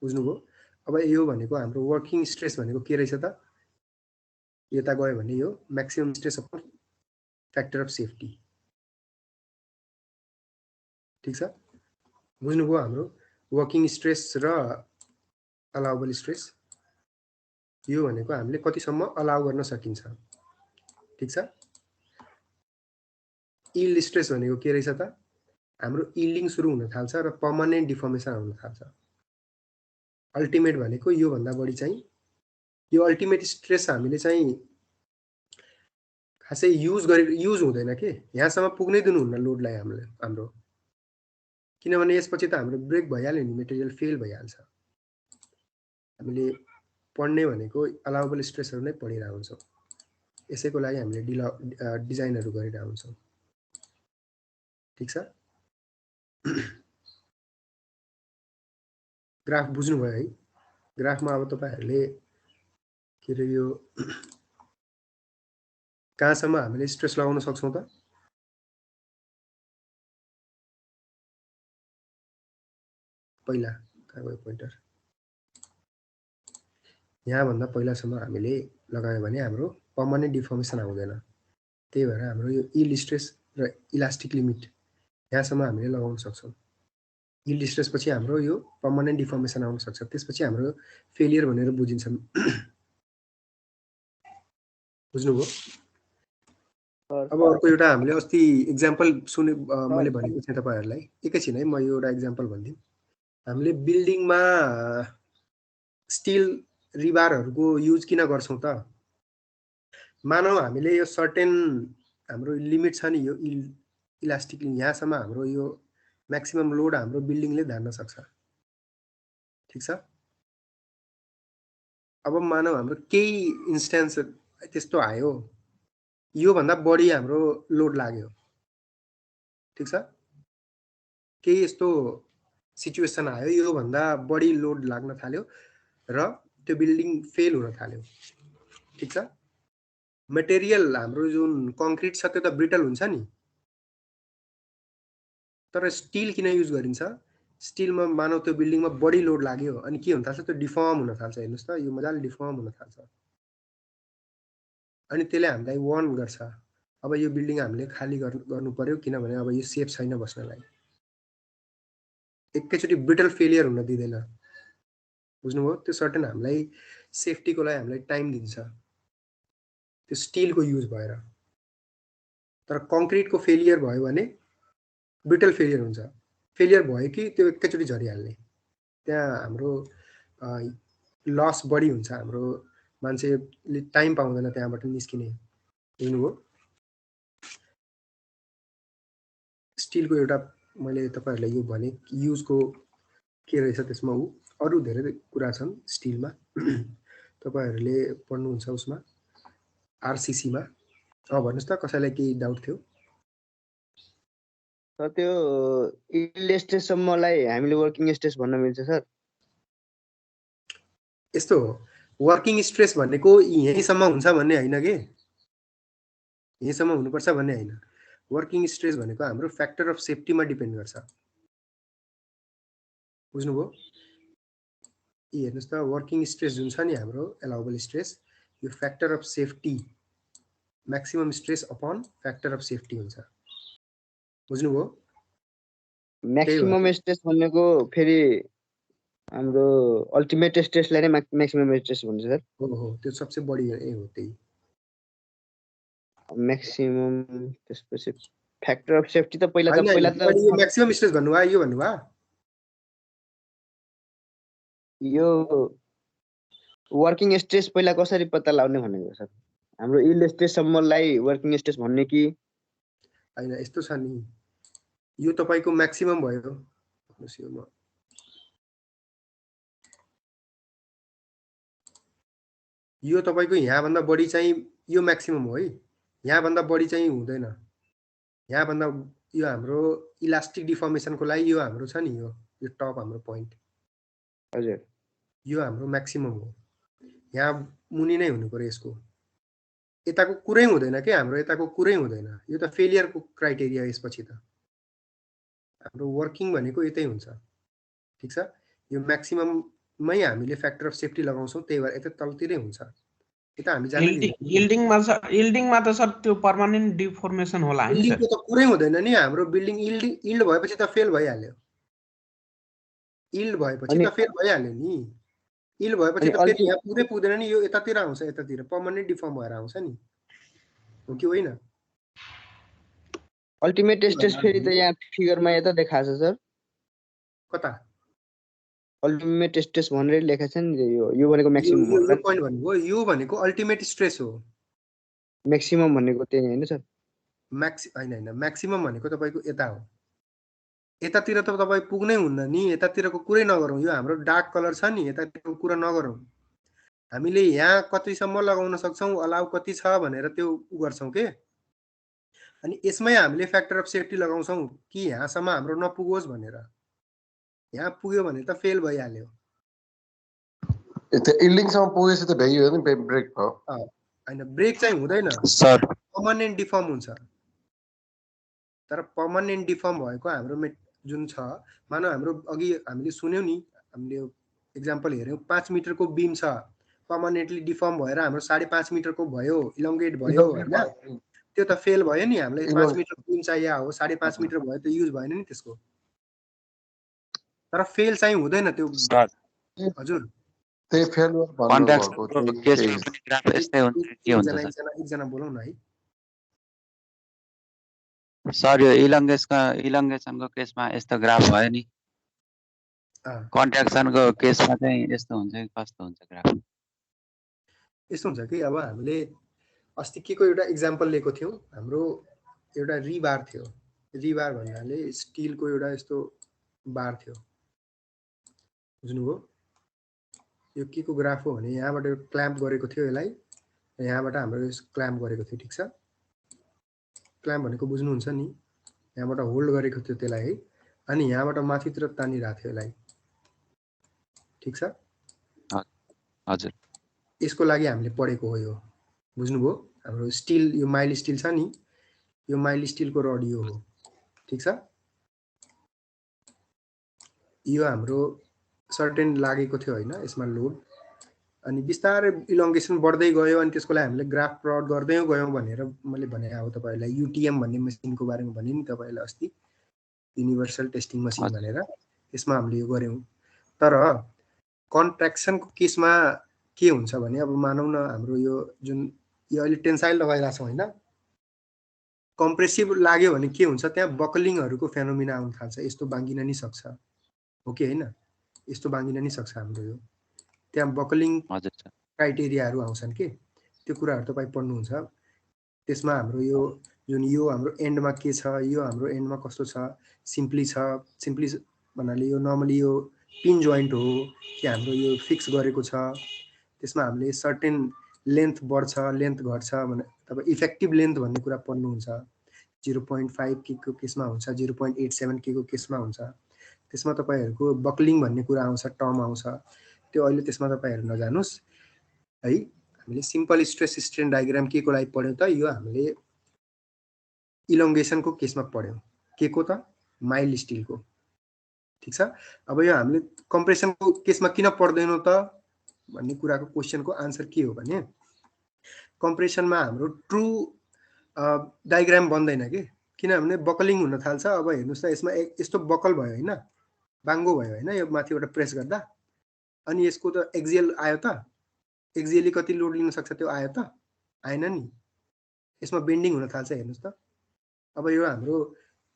बुझ्नुभयो। अब यो भनेको हाम्रो वर्किङ स्ट्रेस भनेको के रहेछ त, यता गयो भने यो maximum stress upon factor of safety, ठीक छ, बुझ्नुभयो। हाम्रो वर्किङ स्ट्रेस र अलाउबल स्ट्रेस, यो भनेको हामीले कतिसम्म अलाउ गर्न सकिन्छ, ठीक छ। यील्ड स्ट्रेस भनेको के रहेछ त हाम्रो यील्डिङ सुरु हुन थाल्छ र पर्मानेन्ट डिफर्मेसन हुन थाल्छ। अल्टिमेट भनेको यो भन्दा बढी चाहिँ यो अल्टिमेट स्ट्रेस हामीले चाहिँ खासै युज हुँदैन के, यहाँसम्म पुग्नै दिनुहुन्न लोडलाई हाम्रो, किनभने यसपछि त हाम्रो ब्रेक भइहाल्यो नि, मेटेरियल फेल भइहाल्छ। हामीले पढ्ने भनेको अलाउबल स्ट्रेसहरू नै पढिरहेको हुन्छौँ, यसैको लागि हामीले डिजाइनहरू गरिरहेको हुन्छौँ। ठिक छ। ग्राफ बुझ्नुभयो है। ग्राफमा अब तपाईहरुले के रे यो कहाँसम्म हामीले स्ट्रेस लगाउन सक्छौं त? पहिला कहाँ गयो पोइन्टर? यहाँ भन्दा पहिलासम्म हामीले लगायो भने हाम्रो पर्मानेन्ट डिफर्मेसन आउँदैन। त्यही भएर हाम्रो यो यील्ड स्ट्रेस र इलास्टिक लिमिट यहाँसम्म हामीले लगाउन सक्छौं। यील्ड स्ट्रेस पछि हाम्रो यो पर्मानेन्ट डिफर्मेसन आउन सक्छ, त्यसपछि हाम्रो फेलियर भनेर बुझिन्छ। बुझ्नुभयो? अब अर्को एउटा हामीले अस्ति एक्जाम्पल सुने मैले भनेको थिएँ तपाईहरुलाई, एकैछिन है म यो एउटा एक्जाम्पल भन्दिम। हामीले बिल्डिङमा स्टिल रिबारहरुको युज किन गर्छौं त? मानौ हामीले यो सर्टेन हाम्रो लिमिट छ नि, यो इलास्टिक यहाँसम्म हाम्रो यो म्याक्सिमम लोड हाम्रो बिल्डिङले धान्न सक्छ। ठीक छ। अब मानौ हाम्रो केही इन्स्टेन्स त्यस्तो आयो, यो भन्दा बढी हाम्रो लोड लाग्यो। ठीक छ। केही यस्तो सिचुएसन आयो, यो भन्दा बढी लोड लाग्न थाल्यो र त्यो बिल्डिङ फेल हुन थाल्यो। ठीक छ। मटेरियल हाम्रो जुन कङ्क्रिट छ त्यो त ब्रिटल हुन्छ नि, तर स्टिल किन युज गरिन्छ? स्टिलमा मानौ त्यो बिल्डिङमा बढी लोड लाग्यो अनि के हुन थाल्छ, त्यो डिफर्म हुन थाल्छ। हेर्नुस् त, यो मजाले डिफर्म हुन थाल्छ अनि त्यसले हामीलाई वार्न गर्छ, अब यो बिल्डिङ हामीले खाली गर्नु पर्यो, किनभने अब यो सेफ छैन बस्नलाई। एकैचोटी ब्रिटल फेलियर हुन दिँदैन। बुझ्नुभयो? त्यो सर्टेन हामीलाई सेफ्टीको लागि हामीलाई टाइम दिन्छ, त्यो स्टिलको युज भएर। तर कङ्क्रिटको फेलियर भयो भने ब्रिटल फेलियर हुन्छ। फेलियर भयो कि त्यो एकैचोटी झरिहाल्ने, त्यहाँ हाम्रो लस बढी हुन्छ, हाम्रो मान्छेले टाइम पाउँदैन त्यहाँबाट निस्किने। बुझ्नुभयो? स्टिलको एउटा मैले तपाईहरुलाई यो भने युजको के रहेछ त्यसमा, अरु धेरै कुरा छन् स्टिलमा। तपाईहरुले पढ्नुहुन्छ उसमा आरसीसी मा। भन्नुस् त, कसैलाई केही डाउट थियो? सर त्यो यील्ड स्ट्रेससम्मलाई हामीले वर्किङ स्ट्रेस भन्न मिल्छ सर? यस्तो हो, वर्किङ स्ट्रेस भनेको यहीँसम्म हुन्छ भन्ने हैन के, यहीँसम्म हुनुपर्छ भन्ने हैन। वर्किङ स्ट्रेस भनेको हाम्रो फ्याक्टर अफ सेफ्टीमा डिपेन्ड गर्छ। बुझ्नुभयो? हेर्नुस् त, वर्किङ स्ट्रेस जुन छ नि हाम्रो एलाउबल स्ट्रेस, यो factor of safety, maximum stress upon factor of safety हुन्छ। बुझ्नुभयो? म्याक्सिमम स्ट्रेस भनेको फेरि हाम्रो अल्टिमेट स्ट्रेसलाई नै म्याक्सिमम स्ट्रेस भन्छ सर? हो हो, त्यो सबसे बढी हो त्यही। म्याक्सिमम, त्यसपछि फ्याक्टर अफ सेफ्टी त पहिला त म्याक्सिमम स्ट्रेस भन्नुभयो, यो भन्नुभयो? यो वर्किङ स्ट्रेस पहिला कसरी पत्ता लगाउने भनेको सर? हाम्रो यील्ड स्ट्रेससम्मलाई वर्किङ स्ट्रेस भन्ने कि हैन? यस्तो छ नि, यो तपाईको म्याक्सिमम भयो। यो तपाईको यहाँ भन्दा बढी चाहिँ यो म्याक्सिमम हो है, यहाँ भन्दा बढी चाहिँ हुँदैन। यहाँ भन्दा यो हाम्रो इलास्टिक डिफर्मेसनको लागि यो हाम्रो छ नि, यो टप हाम्रो पोइन्ट। हजुर, यो हाम्रो म्याक्सिमम हो। यहाँ मुनि नै हुनु पर्यो यसको, यताको कुरै हुँदैन के, हाम्रो यताको कुरै हुँदैन। यो त फेलियरको क्राइटेरिया। यसपछि त हाम्रो वर्किङ भनेको यतै हुन्छ। ठीक छ। यो म्याक्सिमममै हामीले फ्याक्टर अफ सेफ्टी लगाउँछौं, त्यही भएर यता तलतिरै हुन्छ। यता हामी जान्दै यील्डिङमा त सर त्यो पर्मानेन्ट डिफर्मेसन होला हैन सर? यील्डिङको त कुरै हुँदैन नि, हाम्रो बिल्डिङ यील्ड भएपछि त फेल भइहाल्यो। यील्ड भएपछि त फेल भइहाल्यो नि। यील्ड भएपछि त फेरि यहाँ पुरै पुग्दैन नि, यो यतातिर आउँछ, यतातिर पर्मानेन्ट डिफर्म भएर आउँछ नि। हो कि होइन? अल्टिमेट स्ट्रेस फेरि त यहाँ फिगरमा यता देखाएको छ सर। कता? अल्टिमेट स्ट्रेस भनेर लेखेको छ नि, यो भनेको म्याक्सिमम हो। यो पोइन्ट भनेको यो भनेको अल्टिमेट स्ट्रेस हो। म्याक्सिमम भनेको त्यही हैन सर? हैन म्याक्सिमम भनेको तपाईको यता हो। यतातिर त तपाई पुग्नै हुन्न नि, यतातिरको कुरै नगरौँ। यो हाम्रो डार्क कलर छ नि, यतातिरको कुरा नगरौँ। हामीले यहाँ कतिसम्म लगाउन सक्छौँ, अलाउ कति छ भनेर त्यो गर्छौँ के। अनि यसमै हामीले फ्याक्टर अफ सेफ्टी लगाउँछौँ कि यहाँसम्म हाम्रो नपुगोस् भनेर। यहाँ पुग्यो भने त फेल भइहाल्यो। त्यो इल्डिङसम्म पुगेपछि त भ्याइयो नि, ब्रेक भयो। हैन ब्रेक चाहिँ हुँदैन सर, पर्मनेन्ट डिफर्म हुन्छ। तर पर्मनेन्ट डिफर्म भएको हाम्रो जुन छ, मानौ हाम्रो अघि हामीले सुन्यौ नि, हामीले एक्जाम्पल हेर्यौं 5 मिटरको बीम छ, पर्मनेन्टली डिफर्म भएर हाम्रो 5.5 मिटरको भयो, इलोंगेट भयो हैन, त्यो त फेल भयो नि। हामीलाई 5 मिटरको बीम चाहिए हो, 5.5 मिटर भयो त युज भएन नि त्यसको। तर फेल चाहिँ हुँदैन त्यो सर। हजुर त्यही फेलुअर भन्नुभएको केसमा पनि ग्राफ यस्तै हुन्छ के हुन्छ सर? एकजना बोलौँ न है। सर यो इलंगेसनको केसमा यस्तो ग्राफ भयो नि, कन्ट्र्याक्सनको केसमा चाहिँ यस्तो हुन्छ कि कस्तो हुन्छ ग्राफ? यस्तो हुन्छ कि अब हामीले अस्ति के को एउटा एक्जाम्पल लिएको थियौँ। हाम्रो एउटा रिबार थियो। रिबार भन्नाले स्टिलको एउटा यस्तो बार थियो, बुझ्नुभयो? यो के को ग्राफ हो भने यहाँबाट क्ल्याम्प गरेको थियो यसलाई, यहाँबाट हाम्रो क्ल्याम्प गरेको थियो, ठिक छ? क्ल्याम्प भनेको बुझ्नुहुन्छ नि, यहाँबाट होल्ड गरेको थियो त्यसलाई है, अनि यहाँबाट माथितिर तानिरहेको थियो यसलाई, ठिक छ? हजुर। यसको लागि हामीले पढेको हो यो, बुझ्नुभयो? हाम्रो स्टिल, यो माइल स्टिल छ नि, यो माइल स्टिलको रड यो हो, ठिक छ? यो हाम्रो सर्टेन लागेको थियो हैन, यसमा लोड, अनि बिस्तारै इलोंगेसन बढ्दै गयो, अनि त्यसको लागि हामीले ग्राफ प्लट गर्दै गयौँ भनेर मैले भने हो तपाईलाई। युटीएम भन्ने मसिनको बारेमा भने नि तपाईलाई अस्ति, युनिभर्सल टेस्टिङ मसिन भनेर, यसमा हामीले यो गर्यौं। तर कन्ट्र्याक्सनको केसमा के हुन्छ भने अब मानौ न हाम्रो यो जुन यो अहिले टेन्साइल लगाइरहेको छौँ हैन, कम्प्रेसिभ लाग्यो भने के हुन्छ, त्यहाँ बकलिङहरूको फेनोमिना आउन थाल्छ। यस्तो बाङ्गिन नि सक्छ, हो कि हैन? यस्तो बाङ्गिन नि सक्छ हाम्रो यो, त्यहाँ बकलिङ क्राइटेरियाहरू आउँछन् के, त्यो कुराहरू तपाई पढ्नुहुन्छ। त्यसमा हाम्रो यो जुन यो हाम्रो एन्डमा के छ, यो हाम्रो एन्डमा कस्तो छ, सिम्पली छ, सिम्पली भन्नाले यो नर्मली यो पिन जोइन्ट हो कि हाम्रो यो फिक्स गरेको छ, त्यसमा हामीले सर्टेन लेन्थ बढ्छ, लेन्थ घट्छ भने तपाईँ इफेक्टिभ लेन्थ भन्ने कुरा पढ्नुहुन्छ। 0.5 के को केसमा हुन्छ, 0.87 के को केसमा हुन्छ, त्यसमा तपाईहरुको बकलिङ भन्ने कुरा आउँछ, टर्म आउँछ। त्यो अहिले त्यसमा तपाईहरु नजानुस् है। हामीले सिम्पल स्ट्रेस स्ट्रेन डायग्राम के को लागि पढ्यौं त, यो हामीले इलोंगेसनको केसमा पढ्यौं। के को त, माइल स्टिलको, ठीक छ? अब यो हामीले कम्प्रेसनको केसमा किन पढ्दैनौं त भन्ने कुराको क्वेशनको आन्सर के हो भने, कम्प्रेसनमा हाम्रो ट्रु डायग्राम बन्दैन के, किनभने बकलिङ हुन थाल्छ। अब हेर्नुस् त, यसमा यस्तो बकल भयो हैन, बाङ्गो भयो हैन, यो माथिबाट प्रेस गर्दा, अनि यसको त एक्सियल आयो त, एक्सियली कति लोड लिन सक्छ त्यो आयो त, आएन नि। यसमा बेन्डिङ हुन थाल्छ, हेर्नुस् त। अब यो हाम्रो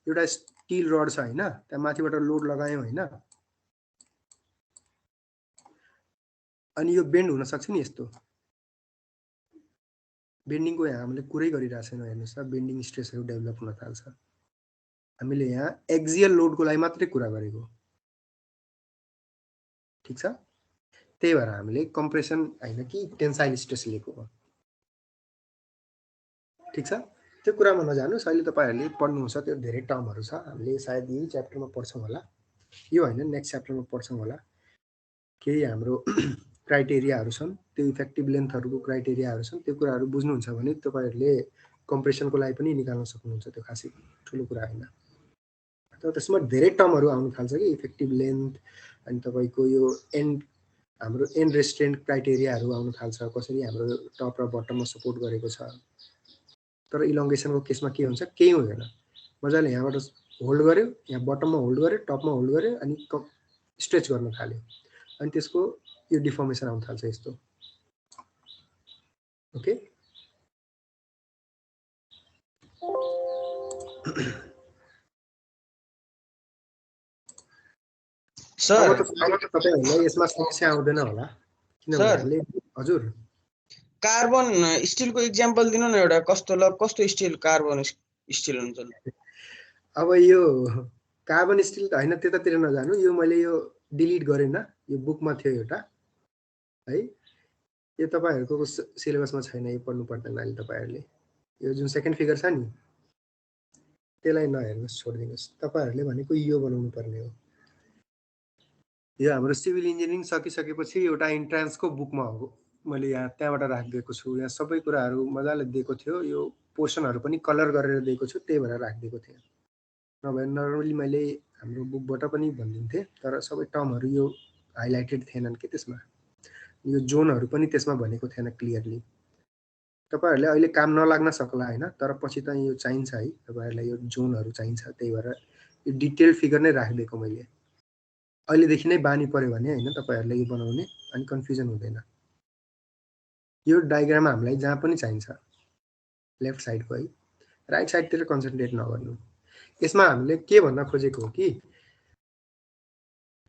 एउटा स्टिल रड छ हैन, त्यहाँ माथिबाट लोड लगायौं हैन, अनि यो बेन्ड हुन सक्छ नि यस्तो। बेन्डिङको यहाँ हामीले कुरै गरिरहेको छैनौँ, हेर्नुस् त, बेन्डिङ स्ट्रेसहरू डेभलप हुन थाल्छ। हामीले यहाँ एक्सियल लोडको लागि मात्रै कुरा गरेको, ठीक छ? त्यही भएर हामीले कम्प्रेसन हैन कि टेन्साइल स्ट्रेस लिएको हो, ठीक छ? त्यो कुरामा नजानुस्। अहिले तपाईहरुले पढ्नुहुन्छ, त्यो धेरै टर्महरु छ, हामीले सायद यही च्याप्टरमा पढ्छौं होला, यो हैन नेक्स्ट च्याप्टरमा पढ्छौं होला। केही हाम्रो क्राइटेरियाहरू छन्, त्यो इफेक्टिभ लेन्थहरुको क्राइटेरियाहरू छन्, त्यो कुराहरू बुझ्नुहुन्छ भने तपाईहरुले कम्प्रेसनको लागि पनि निकाल्न सक्नुहुन्छ। त्यो खासै ठुलो कुरा हैन। तर त्यसमा धेरै टर्महरु आउन थाल्छ कि, इफेक्टिभ लेन्थ, अनि तपाईको यो एन्ड, हाम्रो एन्ड रेस्ट्रेन्ट क्राइटेरियाहरू आउन थाल्छ, कसरी हाम्रो टप र बटममा सपोर्ट गरेको छ। तर इलोंगेसनको केसमा के हुन्छ, केही हुँदैन। मजाले यहाँबाट होल्ड गर्यो, यहाँ बटममा होल्ड गर्यो, टपमा होल्ड गर्यो, अनि स्ट्रेच गर्न थाल्यो, अनि त्यसको यो डिफर्मेसन आउन थाल्छ यस्तो, ओके? सर तपाईहरुलाई यसमा समस्या आउँदैन होला किनभने सर। हामीले हजुर कार्बन स्टिलको इक्जाम्पल दिनु न एउटा कस्तो स्टिल कार्बन स्टिल हुन्छ। अब यो कार्बन स्टिल त हैन त्यतातिर नजानु यो मैले यो डिलिट गरेन यो बुकमा थियो एउटा है यो तपाईहरुको सिलेबसमा छैन यो पढ्नु पर्दैन अहिले तपाईहरुले यो जुन सेकेन्ड फिगर छ नि त्यसलाई नहेर्नुस् छोड्दिनुस् तपाईहरुले भनेको यो बनाउनु पर्ने हो यो हाम्रो सिभिल इन्जिनियरिङ सकिसकेपछि एउटा इन्ट्रान्सको बुकमा हो मैले यहाँ त्यहाँबाट राखिदिएको छु यहाँ सबै कुराहरु मजाले दिएको थियो यो पोर्सनहरु पनि कलर गरेर दिएको छु त्यही भएर राखिदिएको थिएँ नभए नर्मली मैले हाम्रो बुकबाट पनि भन्दिन्थे तर सबै टर्महरु यो हाइलाइटेड थिएनन् के त्यसमा यो जोनहरु पनि त्यसमा भनेको थिएन क्लियरली तपाईहरुले अहिले काम नलाग्न सक्ला हैन तर पछि त यो चाहिन्छ है तपाईहरुलाई यो जोनहरु चाहिन्छ त्यही भएर यो डिटेल फिगर नै राखिदिएको मैले अहिलेदेखि नै बानी पर्यो भने हैन तपाईहरुले यो बनाउने अनि कन्फ्युजन हुँदैन यो डायग्राम हामीलाई जहाँ पनि चाहिन्छ लेफ्ट साइडको है राइट साइडतिर कन्सन्ट्रेट नगर्नु यसमा हामीले के भन्न खोजेको हो कि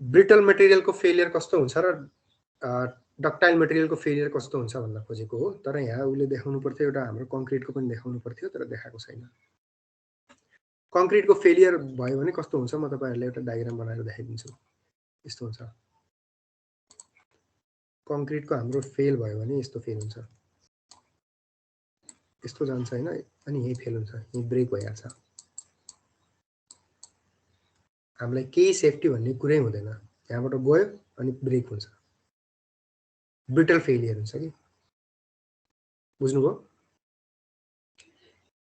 ब्रिटल मटेरियलको फेलियर कस्तो हुन्छ र डक्टाइल मटेरियलको फेलियर कस्तो हुन्छ भन्न खोजेको हो तर यहाँ उले देखाउनु पर्थ्यो एउटा हाम्रो कङ्क्रिटको पनि देखाउनु पर्थ्यो तर देखाएको छैन कङ्क्रिटको फेलियर भयो भने कस्तो हुन्छ म तपाईहरुलाई एउटा डायग्राम बनाएर देखाइदिन्छु यस्तो हुन्छ कङ्क्रिटको हाम्रो फेल भयो भने यस्तो फेल हुन्छ यस्तो जान्छ हैन अनि यही फेल हुन्छ यही ब्रेक भइहाल्छ हामीलाई केही सेफ्टी भन्ने कुरै हुँदैन यहाँबाट गयो अनि ब्रेक हुन्छ ब्रिटल फेलियर हुन्छ कि बुझ्नुभयो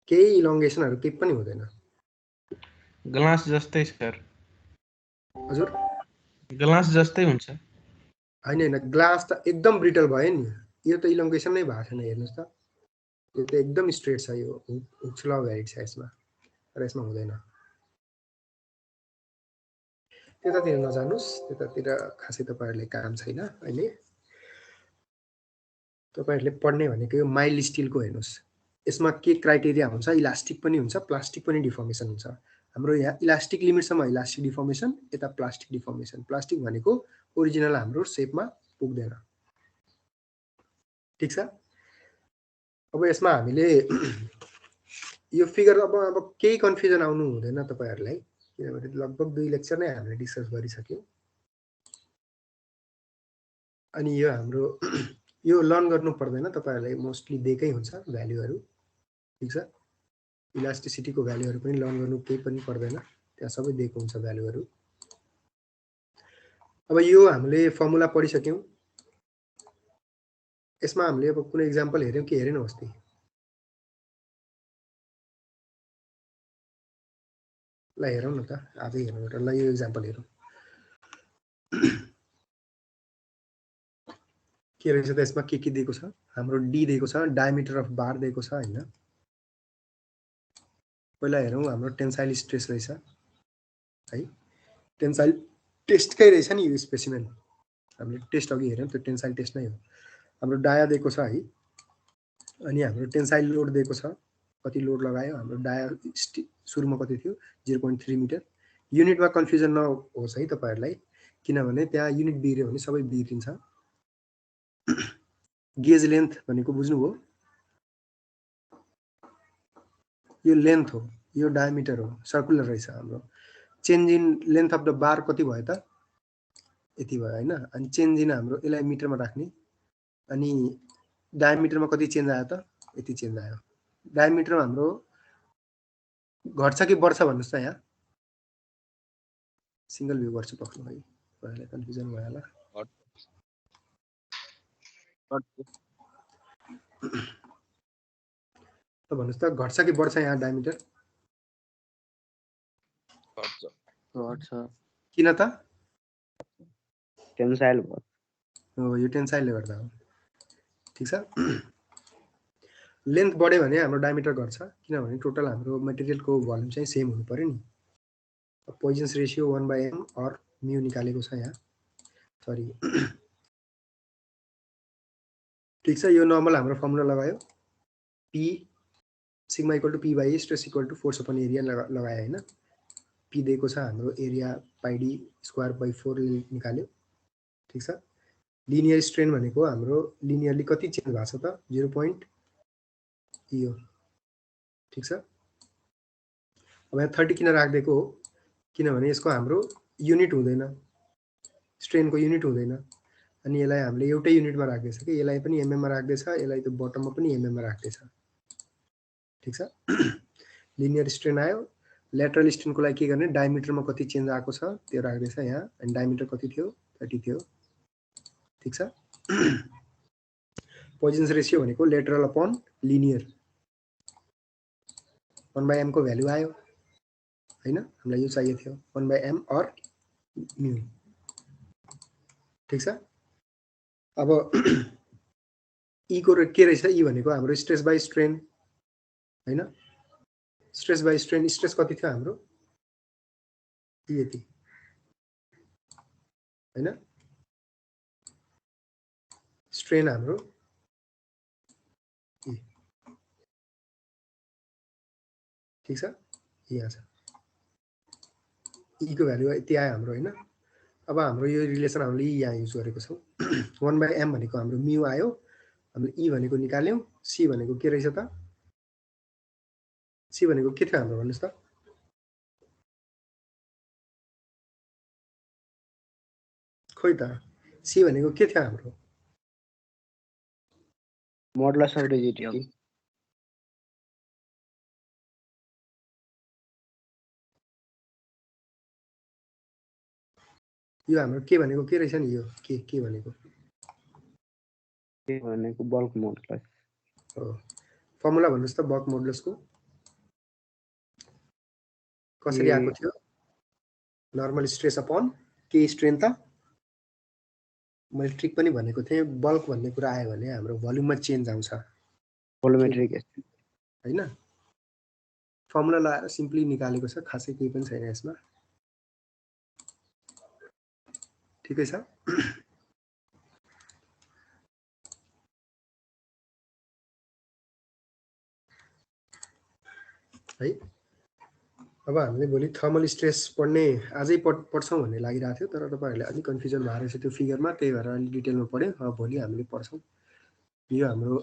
केही इलोंगेसनहरु केही पनि हुँदैन ग्लास जस्तै सर हजुर ग्लास जस्तै हुन्छ हैन हैन ग्लास त एकदम ब्रिटल भयो नि यो त इलोंगेसन नै भएको छैन हेर्नुस् त यो त एकदम स्ट्रेट छ यो उछला भ्यालिड छ यसमा र यसमा हुँदैन त्यतातिर नजानुस् त्यतातिर खासै तपाईहरुले काम छैन अहिले तपाईहरुले पढ्ने भनेको यो माइल्ड स्टिलको हेर्नुस् यसमा के क्राइटेरिया हुन्छ इलास्टिक पनि हुन्छ प्लास्टिक पनि डिफर्मेसन हुन्छ हाम्रो यहाँ इलास्टिक लिमिटसम्म इलास्टिक डिफर्मेसन यता प्लास्टिक डिफर्मेसन प्लास्टिक भनेको ओरिजिनल हाम्रो शेपमा पुग्दैन ठीक छ अब यसमा हामीले यो फिगर अब केही कन्फ्युजन आउनु हुँदैन तपाईहरुलाई किनभने लगभग 2 लेक्चर नै हामीले डिस्कस गरिसक्यौं अनि यो हाम्रो यो लर्न गर्नु पर्दैन तपाईहरुलाई मोस्टली दिएकै हुन्छ भ्यालुहरु ठीक छ इलास्टिसिटीको भ्यालुहरु पनि लर्न गर्नु केही पनि पर्दैन त्यहाँ सबै दिएको हुन्छ भ्यालुहरु अब यो हामीले फर्मुला पढिसक्यौं यसमा हामीले अब कुनै एक्जाम्पल हेर्यौं कि हेरेनौं अस्ति ल हेरौं न त आजै हेरौं र ल यो एक्जाम्पल हेरौं के रहेछ त यसमा के दिएको छ हाम्रो डी दिएको छ डायमिटर अफ बार दिएको छ हैन पहिला हेरौं हाम्रो टेन्साइल स्ट्रेस रहेछ है टेन्साइल टेस्टकै रहेछ नि यो स्पेसिमेन हामीले टेस्ट अघि हेर्यौं त्यो टेन्साइल टेस्ट नै हो हाम्रो डाया दिएको छ है अनि हाम्रो टेन्साइल लोड दिएको छ कति लोड लगायो हाम्रो डाया सुरुमा कति थियो 0.3 मिटर युनिटमा कन्फ्युजन नहोस् है तपाईहरुलाई किनभने त्यहाँ युनिट बिग्र्यो भने सबै बिग्रिन्छ गेज लेन्थ भनेको बुझ्नुभयो यो लेन्थ हो यो डायमिटर हो सर्कुलर रहेछ हाम्रो change in length of the bar कति भयो त यति भयो हैन अनि चेन्ज इन हाम्रो यसलाई मिटरमा राख्ने अनि डायमिटरमा कति चेन्ज आयो त यति चेन्ज आयो डायमिटरमा हाम्रो घट्छ कि बढ्छ भन्नुस् त यहाँ सिंगल भ्यू गर्छु पक्नु है तपाईहरुलाई कन्फ्युजन भयो होला त भन्नुस् त घट्छ कि बढ्छ यहाँ डायमिटर घट्छ किन त टेन्साइल भयो हो यो टेन्साइलले गर्दा हो ठीक छ लेन्थ बढ्यो भने हाम्रो डायमिटर घट्छ किनभने टोटल हाम्रो मटेरियलको भोल्युम चाहिँ सेम हुनु पर्यो नि पोइजन्स रेशियो 1/m और म्यू निकालेको छ यहाँ सरी ठीक छ यो नर्मल हाम्रो फर्मुला लगायो p sigma equal to P by stress equal to force upon area लगायो होइन। पी दिएको छ हाम्रो एरिया पाइडी स्क्वायर बाई 4 निकाल्यो। ठिक छ। लिनियर स्ट्रेन भनेको हाम्रो लिनियरली कति चेन्ज भएको छ त 0. यो ठिक छ। अब यहाँ 30 किन राखिदिएको हो किनभने यसको हाम्रो युनिट हुँदैन, स्ट्रेनको युनिट हुँदैन। अनि यसलाई हामीले एउटै युनिटमा राख्दैछ कि यसलाई पनि एमएम मा राख्दैछ, यसलाई त्यो बटममा पनि एमएम मा राख्दैछ। ठिक छ। लिनियर स्ट्रेन आयो, ल्याटरल स्ट्रेनको लागि के गर्ने डायमिटरमा कति चेन्ज आएको छ त्यो राख्दैछ यहाँ। अनि डायमिटर कति थियो 30 थियो। ठिक छ। पोजिसन्स रेशियो भनेको लेटरल अपन लिनियर 1/m को भ्यालु आयो हैन, हामीलाई यो चाहिएको थियो 1/m और म्यु। ठिक छ। अब ई को के रहेछ, ई भनेको हाम्रो स्ट्रेस बाइ स्ट्रेन हैन। स्ट्रेस बाइ स्ट्रेन, स्ट्रेस कति थियो हाम्रो यति हैन, स्ट्रेन हाम्रो ठीक छ, यहाँ छ। ई को भ्यालु यति आयो हाम्रो हैन। अब हाम्रो यो रिलेसन हामीले यहाँ युज गरेको छौं। 1/m भनेको हाम्रो म्यु आयो, हामीले ई भनेको निकाल्यौं। सी भनेको के रहेछ त, सी भनेको के थियो हाम्रो भन्नुस् त, खोइ त सी भनेको के थियो हाम्रो मोडुलस अफ रिजिडिटी। यो हाम्रो के भनेको के रहेछ नि, यो के भनेको बल्क मोडुलस हो। फर्मुला भन्नुस् त बल्क मोडुलसको कसरी आएको थियो। नर्मल स्ट्रेस अपन के स्ट्रेन त मैले ट्रिक पनि भनेको थिएँ। बल्क भन्ने कुरा आयो भने हाम्रो भोल्युममा चेन्ज आउँछ, भोल्युमेट्रिक हैन। फर्मुला लगाएर सिम्पली निकालेको छ, खासै केही पनि छैन यसमा। ठिकै छ। है अब हामीले भोलि थर्मल स्ट्रेस पढ्ने आजै पढ्छौँ भन्ने लागिरहेको थियो, तर तपाईहरुले अलिक कन्फ्युजन भएर रहेछ त्यो फिगरमा, त्यही भएर अलि डिटेलमा पढ्यो। अब भोलि हामीले पढ्छौँ यो हाम्रो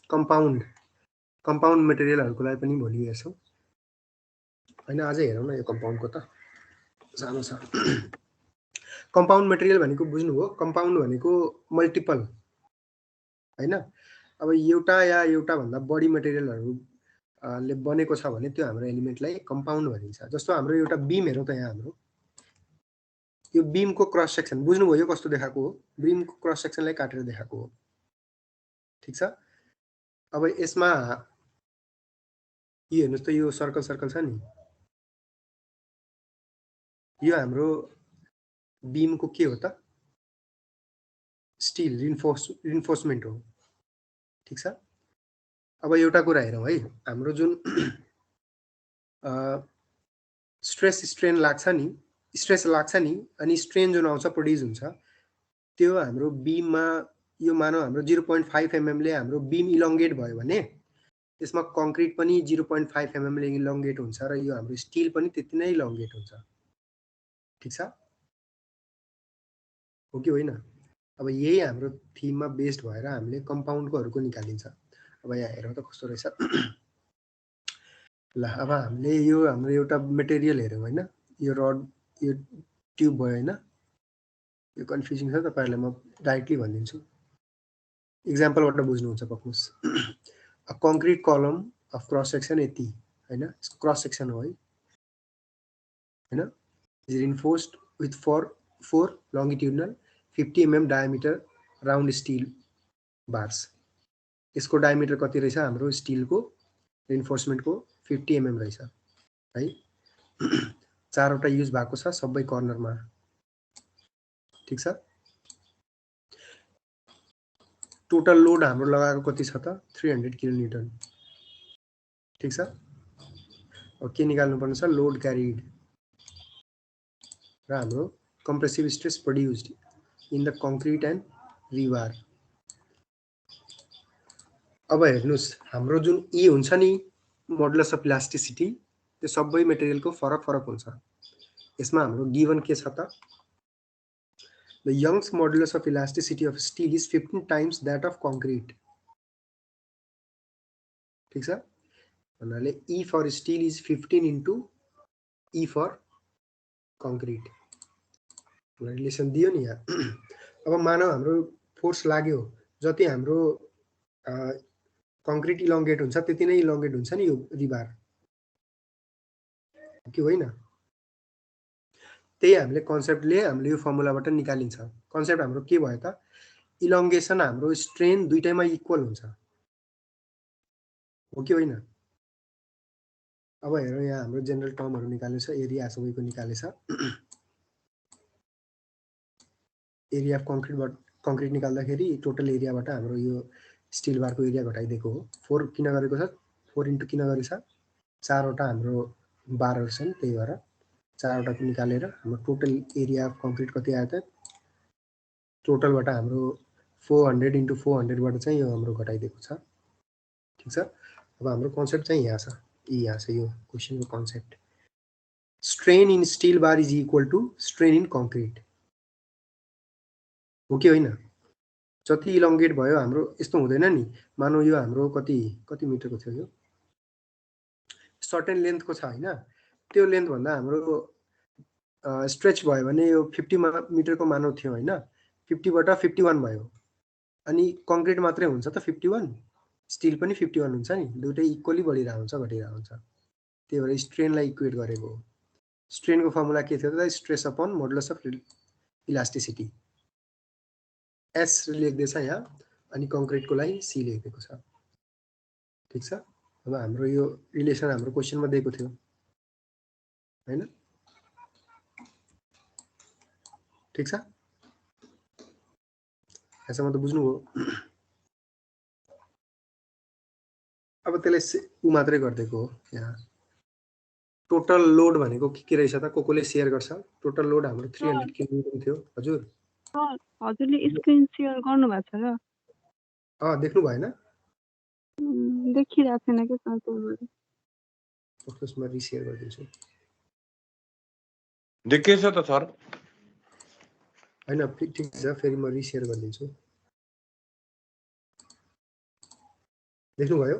कम्पाउन्ड मेटेरियलहरुको लागि पनि भोलि हेर्छौँ हैन। आजै हेरौँ न यो कम्पाउन्डको त सानो छ। कम्पाउन्ड मेटेरियल भनेको बुझ्नुभयो, कम्पाउन्ड भनेको मल्टिपल हैन। अब एउटा या एउटा भन्दा बढी मेटेरियलहरु ले बनेको छ भने त्यो हाम्रो एलिमेन्टलाई कम्पाउन्ड भनिन्छ। जस्तो हाम्रो एउटा बीम हेरौँ त, यहाँ हाम्रो यो बीमको क्रस सेक्सन बुझ्नुभयो यो कस्तो देखाएको हो, बीमको क्रस सेक्सनलाई काटेर देखाएको हो। ठीक छ। अब यसमा यो हेर्नुस् त, यो सर्कल सर्कल छ नि, यो हाम्रो बीमको के हो त, स्टिल रिइन्फोर्समेन्ट हो। ठीक छ। अब एउटा कुरा हेरौँ है, हाम्रो जुन स्ट्रेस स्ट्रेन लाग्छ नि, स्ट्रेस लाग्छ नि, अनि स्ट्रेन जुन आउँछ प्रोड्युस हुन्छ त्यो हाम्रो बीममा यो मानौ हाम्रो 0.5 mm ले हाम्रो बीम इलोंगेट भयो भने त्यसमा कंक्रीट पनि 0.5 mm ले इलोंगेट हुन्छ र यो हाम्रो स्टिल पनि त्यति नै इलोंगेट हुन्छ। ठीक छ हो कि होइन। अब यही हाम्रो थीममा बेस्ड भएर हामीले कम्पाउन्डकोहरुको निकालिन्छ। अब यहाँ हेरौँ त कस्तो रहेछ। ल अब हामीले यो हाम्रो एउटा मटेरियल हेरौँ हैन, यो रड यो ट्युब भयो हैन। यो कन्फ्युजिङ छ, तपाईहरुलाई म डाइरेक्टली भनिदिन्छु, एक्जाम्पलबाट बुझ्नुहुन्छ पक्नुस्। अ कंक्रीट कलम अफ क्रस सेक्सन यति हैन, क्रस सेक्सन हो है हैन, is reinforced with 4 लंगिट्युडनल 50 mm diameter round steel bars. यसको डायमिटर कति रहेछ हाम्रो स्टीलको रिइन्फोर्समेन्टको 50 mm रहेछ है। चारवटा युज भएको छ सबै कर्नरमा। ठीक छ। टोटल लोड हाम्रो लगाएको कति छ त 300 किलोन्युटन। ठीक छ। अब के निकाल्नु पर्छ, लोड क्यारिड र हाम्रो compressive stress produced in the concrete and रिबार। अब हेर्नुस् हाम्रो जुन ई हुन्छ नि मोडुलस अफ इलास्टिसिटी त्यो सबै मेटेरियलको फरक फरक हुन्छ। यसमा हाम्रो गिवन के छ त the Young's modulus of elasticity of steel is 15 times that of concrete. ठीक छ भन्नाले E for steel is 15 into E for concrete relation दियो नि यहाँ। अब मानव हाम्रो फोर्स लाग्यो जति हाम्रो कंक्रीट इलोंगेट हुन्छ त्यति नै इलोंगेट हुन्छ नि यो रिबार कि होइन। त्यही हामीले कन्सेप्टले हामीले यो फर्मुलाबाट निकालिन्छ। कन्सेप्ट हाम्रो के भयो त इलोंगेसन हाम्रो स्ट्रेन दुईटैमा इक्वल हुन्छ हो कि होइन। अब हेरौँ यहाँ हाम्रो जनरल टर्महरु निकालेछ एरिया सबैको निकालेछ। एरिया अफ कंक्रीट निकाल्दाखेरि टोटल एरियाबाट हाम्रो यो स्टील बारको एरिया घटाइदिएको हो। 4 किन गरेको छ 4 इन्टु किन गरेछ 4 वटा हाम्रो बारहरु छन् त्यही भएर 4 वटाको निकालेर हाम्रो टोटल एरिया अफ कंक्रीट कति आयो त टोटलबाट हाम्रो 400 इन्टु 400 बाट चाहिँ यो हाम्रो घटाइदिएको छ। ठीक छ अब हाम्रो कन्सेप्ट चाहिँ यहाँ छ। यहाँ छ यो क्वेशनको concept strain in steel bar is equal to strain in concrete हो कि होइन। जति इलोंगेट भयो हाम्रो यस्तो हुँदैन नि मानौ यो हाम्रो कति मिटरको थियो यो सर्टेन लेन्थको छ हैन त्यो लेन्थ भन्दा हाम्रो स्ट्रेच भयो भने यो 50 मिटरको मानौ थियो हैन 50 बाट 51 भयो अनि कंक्रीट मात्रै हुन्छ त 51 स्टील पनि 51 हुन्छ नि दुटै इक्वली बढिरा हुन्छ घटिरा हुन्छ। त्यही भएर स्ट्रेनलाई इक्वेट गरेको हो। स्ट्रेनको फर्मुला के थियो त stress upon modulus of elasticity S लेख्दैछ यहाँ अनि कंक्रीटको लागि C लेखेको छ। ठीक छ अब हाम्रो यो रिलेसन हाम्रो क्वेशनमा दिएको थियो हैन। ठीक छ यसमा त बुझ्नु हो। अब त्यसले उ मात्रै गर्देको हो। यहाँ टोटल लोड भनेको के रहेछ त कोले शेयर गर्छ। टोटल लोड हाम्रो 300 किलोन्युटन थियो हजुर। हजुरले स्क्रिन शेयर गर्नु भएको छ र देख्नु भएन देखिरहेको छैन के सर त्यसमा रिसेयर गरिदिन्छु देखिएछ त सर हैन ठीक छ फेरि म रिसेयर गरिदिन्छु। देख्नु भयो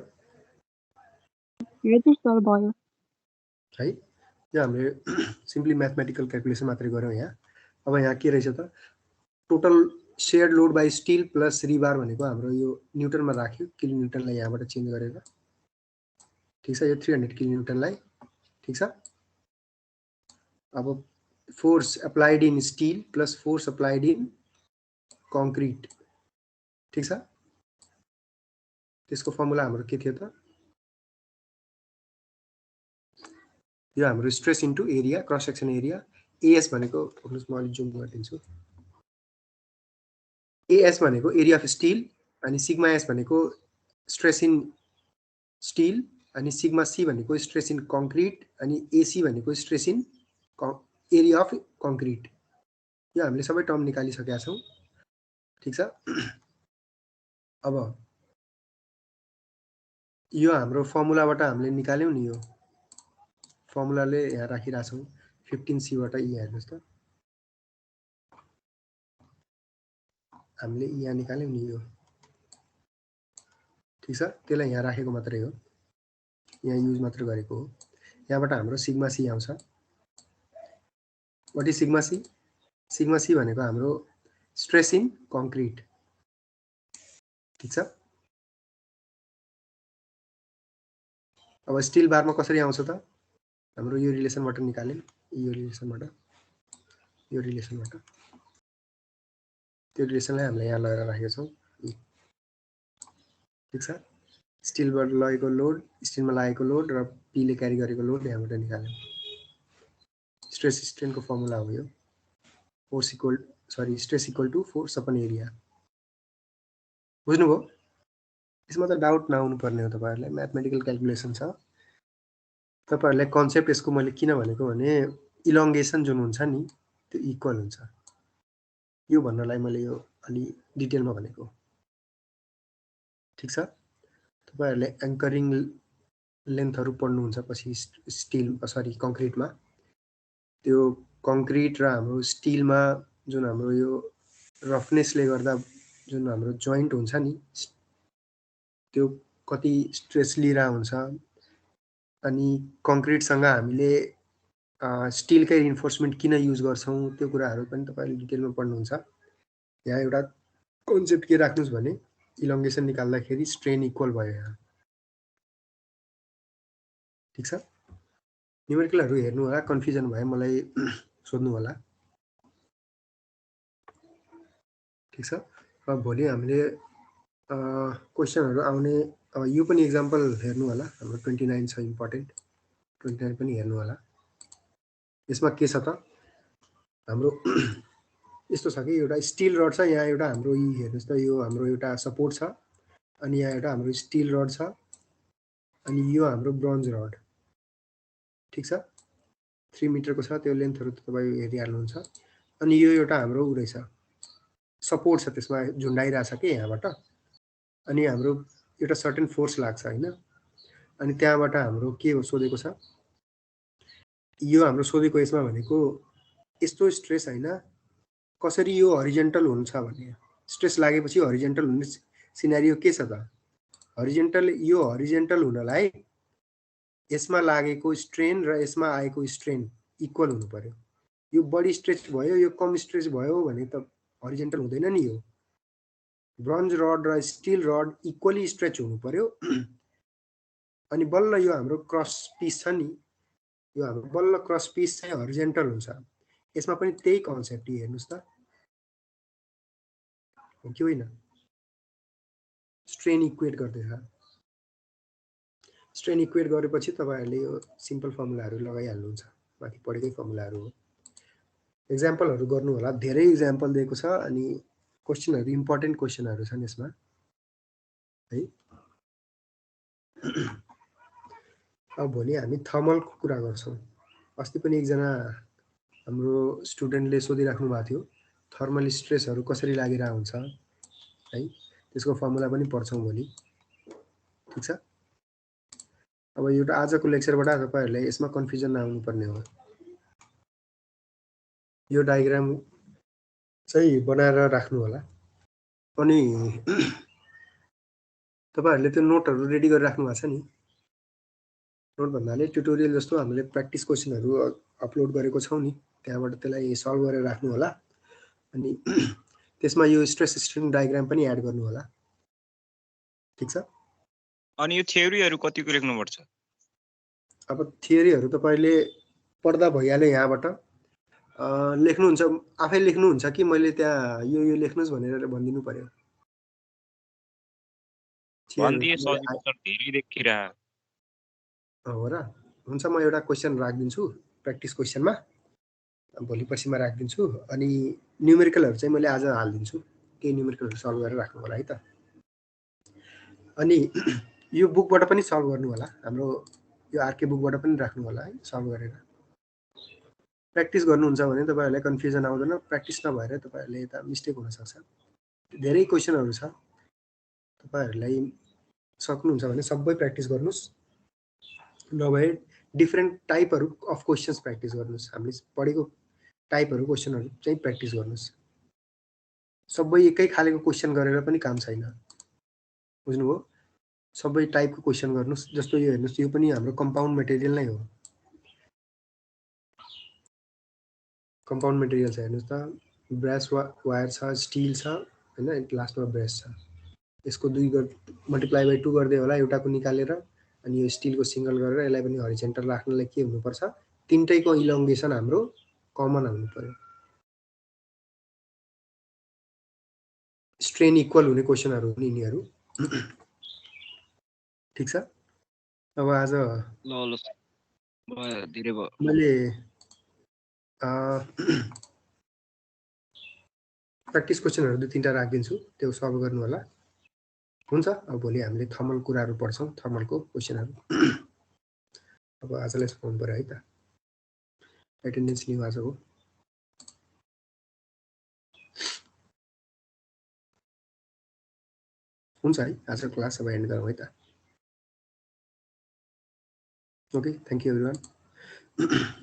हजुर सर भयो है यो हामीले सिम्पली म्याथमेटिकल क्याल्कुलेसन मात्रै गर्यौं यहाँ। अब यहाँ के रहेछ त total shared load by steel plus rebar भनेको हाम्रो यो न्युटनमा राख्यो किलो न्युटनलाई यहाँबाट चेन्ज गरेर। ठीक छ यो 300 किलो न्युटनलाई ठीक छ। अब force applied in steel plus force applied in concrete. ठीक छ त्यसको फर्मुला हाम्रो के थियो त यो हाम्रो stress into area cross section area as भनेको म अलि जुम गरिदिन्छु। एएस भनेको एरिया अफ स्टील अनि सिग्मा एस भनेको स्ट्रेस इन स्टील अनि सिग्मा सी भनेको स्ट्रेस इन कंक्रीट अनि एसी भनेको stress in area of concrete. यो हामीले सबै टर्म निकालिसकेका छौं। ठीक छ अब यो हाम्रो फर्मुलाबाट हामीले निकाल्यौं नि यो फर्मुलाले यहाँ राखिराछौं 15C बाट यहाँ हेर्नुस् त हामीले यहाँ निकाल्यौं नि यो। ठीक छ त्यसलाई यहाँ राखेको मात्रै हो यहाँ युज मात्र गरेको हो। यहाँबाट हाम्रो सिग्मा सी आउँछ। What is sigma C? Sigma C भनेको हाम्रो स्ट्रेस इन कंक्रीट। ठीक छ अब स्टील बारमा कसरी आउँछ त हाम्रो यो रिलेसनबाट निकाल्यौं यो रिलेसनबाट त्यो रिलेसनलाई हामीले यहाँ लगाएर राखेका छौं। ठीक छ स्टीलबाट लगेको लोड स्टीलमा लागेको लोड र पी ले क्यारी गरेको लोड यहाँबाट निकाल्यौं। स्ट्रेस स्ट्रेनको फर्मुला हो यो stress equal to force upon area. बुझ्नुभयो यसमा त डाउट नआउनु पर्ने हो तपाईहरुलाई म्याथमेटिकल क्याल्कुलेसन छ। तपाईहरुलाई कन्सेप्ट यसको मैले किन भनेको भने इलोंगेसन जुन हुन्छ नि त्यो इक्वल हुन्छ यो भन्नलाई मैले यो अलि डिटेलमा भनेको। ठीक छ तपाईहरुले एंकरिङ लेन्थहरु पढ्नुहुन्छ पछि स्टिल सरी कङ्क्रिटमा त्यो कङ्क्रिट र हाम्रो स्टिलमा जुन हाम्रो यो रफनेसले गर्दा जुन हाम्रो जोइन्ट हुन्छ नि त्यो कति स्ट्रेस लिइरा हुन्छ अनि कङ्क्रिटसँग हामीले स्टिलकै रिइन्फोर्समेन्ट किन युज गर्छौं त्यो कुराहरु पनि तपाईले डिटेलमा पढ्नुहुन्छ। यहाँ एउटा कन्सेप्ट के राख्नुस् भने इलोंगेसन निकाल्दाखेरि स्ट्रेन इक्वल भयो यहाँ। ठीक छ, न्युमेरिकलहरु हेर्नु होला, कन्फ्युजन भए मलाई सोध्नु होला। ठीक छ, अब भोलि हामीले क्वेशनहरु आउने यो पनि एक्जाम्पल हेर्नु होला। हाम्रो 29 छ इम्पोर्टेन्ट, 29 पनि हेर्नु होला। यसमा के छ त हाम्रो यस्तो छ कि एउटा स्टिल रड छ, यहाँ एउटा हाम्रो यी हेर्नुस् त यो हाम्रो एउटा सपोर्ट छ अनि यहाँ एउटा हाम्रो स्टिल रड छ अनि यो हाम्रो ब्रोन्ज रड। ठीक छ, 3 मिटरको छ, त्यो लेन्थहरु तपाई हेरिहाल्नुहुन्छ अनि यो एउटा हाम्रो उ रहेछ सपोर्ट छ, त्यसमा झुन्डाइरा छ के यहाँबाट अनि हाम्रो एउटा सर्टेन फोर्स लाग्छ हैन। अनि त्यहाँबाट हाम्रो के हो सोधेको छ, यो हाम्रो सोधेको यसमा भनेको यस्तो स्ट्रेस हैन कसरी यो हरिजेन्टल हुन्छ भन्ने। स्ट्रेस लागेपछि हरिजेन्टल हुने सिनेरियो के छ त, हरिजेन्टल यो हरिजेन्टल हुनलाई यसमा लागेको स्ट्रेन र यसमा आएको स्ट्रेन इक्वल हुनु पर्यो। यो बढी स्ट्रेच भयो यो कम स्ट्रेच भयो भने त हरिजेन्टल हुँदैन नि। यो ब्रोन्ज रड र स्टिल रड इक्वली स्ट्रेच हुनु पर्यो अनि बल्ल यो हाम्रो क्रस पिस छ नि, यो हाम्रो बल्ल क्रस पिस चाहिँ हरिजेन्टल हुन्छ। यसमा पनि त्यही कन्सेप्ट हेर्नुस् त, हो कि होइन? स्ट्रेन इक्वेट गर्दैछ। स्ट्रेन इक्वेट गरेपछि तपाईहरुले यो सिम्पल फर्मुलाहरु लगाइहाल्नुहुन्छ, माथि पढेकै फर्मुलाहरु हो। एक्जाम्पलहरु गर्नु होला, धेरै एक्जाम्पल दिएको छ अनि क्वेशनहरु इम्पोर्टेन्ट क्वेशनहरु छन् यसमा है। अब भोलि हामी थर्मलको कुरा गर्छौं। अस्ति पनि एकजना हाम्रो स्टुडेन्टले सोधिराख्नु भएको थियो थर्मल स्ट्रेसहरु कसरी लागिरा हुन्छ है, त्यसको फर्मुला पनि पढ्छौं भोलि। ठीक छ, अब एउटा आजको लेक्चरबाट तपाईहरुले यसमा कन्फ्युजन नआउनु पर्ने हो। यो डायग्राम चाहिँ बनाएर राख्नु होला अनि तपाईहरुले त्यो नोटहरु रेडी गरेर राख्नु भएको छ नि। नोट भन्नाले ट्युटोरियल जस्तो हामीले प्र्याक्टिस क्वेशनहरु अपलोड गरेको छौं नि, त्यहाँबाट त्यसलाई सल्भ गरेर राख्नु होला अनि त्यसमा यो स्ट्रेस स्ट्रेन डायग्राम पनि एड गर्नु होला। ठीक छ, अनि यो थ्योरीहरु कतिको लेख्नु पर्छ? अब थ्योरीहरु तपाईले पढ्दा भइहाल्यो, यहाँबाट लेख्नुहुन्छ, आफै लेख्नुहुन्छ कि मैले त्यहाँ यो लेख्नुस् भनेर भनिदिनु पर्यो? भन्दिए सजिलो सर, धेरै देखिरा हो र। हुन्छ, म एउटा क्वेशन राख्दिन्छु प्र्याक्टिस क्वेशनमा, भोलि पर्सिमा राख्दिन्छु अनि न्युमेरिकलहरु चाहिँ मैले आज हाल्दिन्छु। केही न्युमेरिकलहरु सल्भ गरेर राख्नु होला है त। अनि यो बुकबाट पनि सल्भ गर्नु होला, हाम्रो यो आरके बुकबाट पनि राख्नु होला है, सल्भ गरेर। प्र्याक्टिस गर्नुहुन्छ भने तपाईहरुलाई कन्फ्युजन आउँदैन, प्र्याक्टिस नभएर तपाईहरुले यता मिस्टेक हुन सक्छ। धेरै क्वेशनहरु छ, तपाईहरुलाई सक्नुहुन्छ भने सबै प्र्याक्टिस गर्नुस्, नभए डिफरेन्ट टाइपहरु अफ क्वेशन्स प्र्याक्टिस गर्नुस्। हामीले पढेको टाइपहरु क्वेशनहरु चाहिँ प्र्याक्टिस गर्नुस्। सबै एकै खालेको क्वेशन गरेर पनि काम छैन, बुझ्नुभयो? सबै टाइपको क्वेशन गर्नुस्। जस्तो यो हेर्नुस्, यो पनि हाम्रो कम्पाउन्ड मटेरियल नै हो। कम्पाउन्ड मटेरियल छ, हेर्नुस् त, ब्रास वायर छ, स्टिल छ हैन, लास्टमा ब्रस छ। यसको 2 मल्टिप्लाई बाइ 2 गर्दै होला एउटाको निकालेर अनि यो स्टिलको सिंगल गरेर यसलाई पनि हरिजेन्टल राख्नलाई के हुनु पर्छ, तीनटैको इलोंगेसन हाम्रो कमन हुनु पर्यो। स्ट्रेन इक्वल हुने क्वेशनहरु हुन् यिनीहरु। ठीक छ, अब आज ल धेरै भयो। मैले प्र्याक्टिस क्वेशनहरु 2-3टा राख्दिन्छु, त्यो सल्भ गर्नु होला। हुन्छ, अब भोलि हामीले थर्मल कुराहरु पढ्छौं, थर्मलको क्वेशनहरु। अब आजलाई फोन पर्यो है त, एटेन्डेन्स लिनु आज हो। हुन्छ है, आजको क्लास अब एन्ड गरौँ है त। Okay, thank you everyone.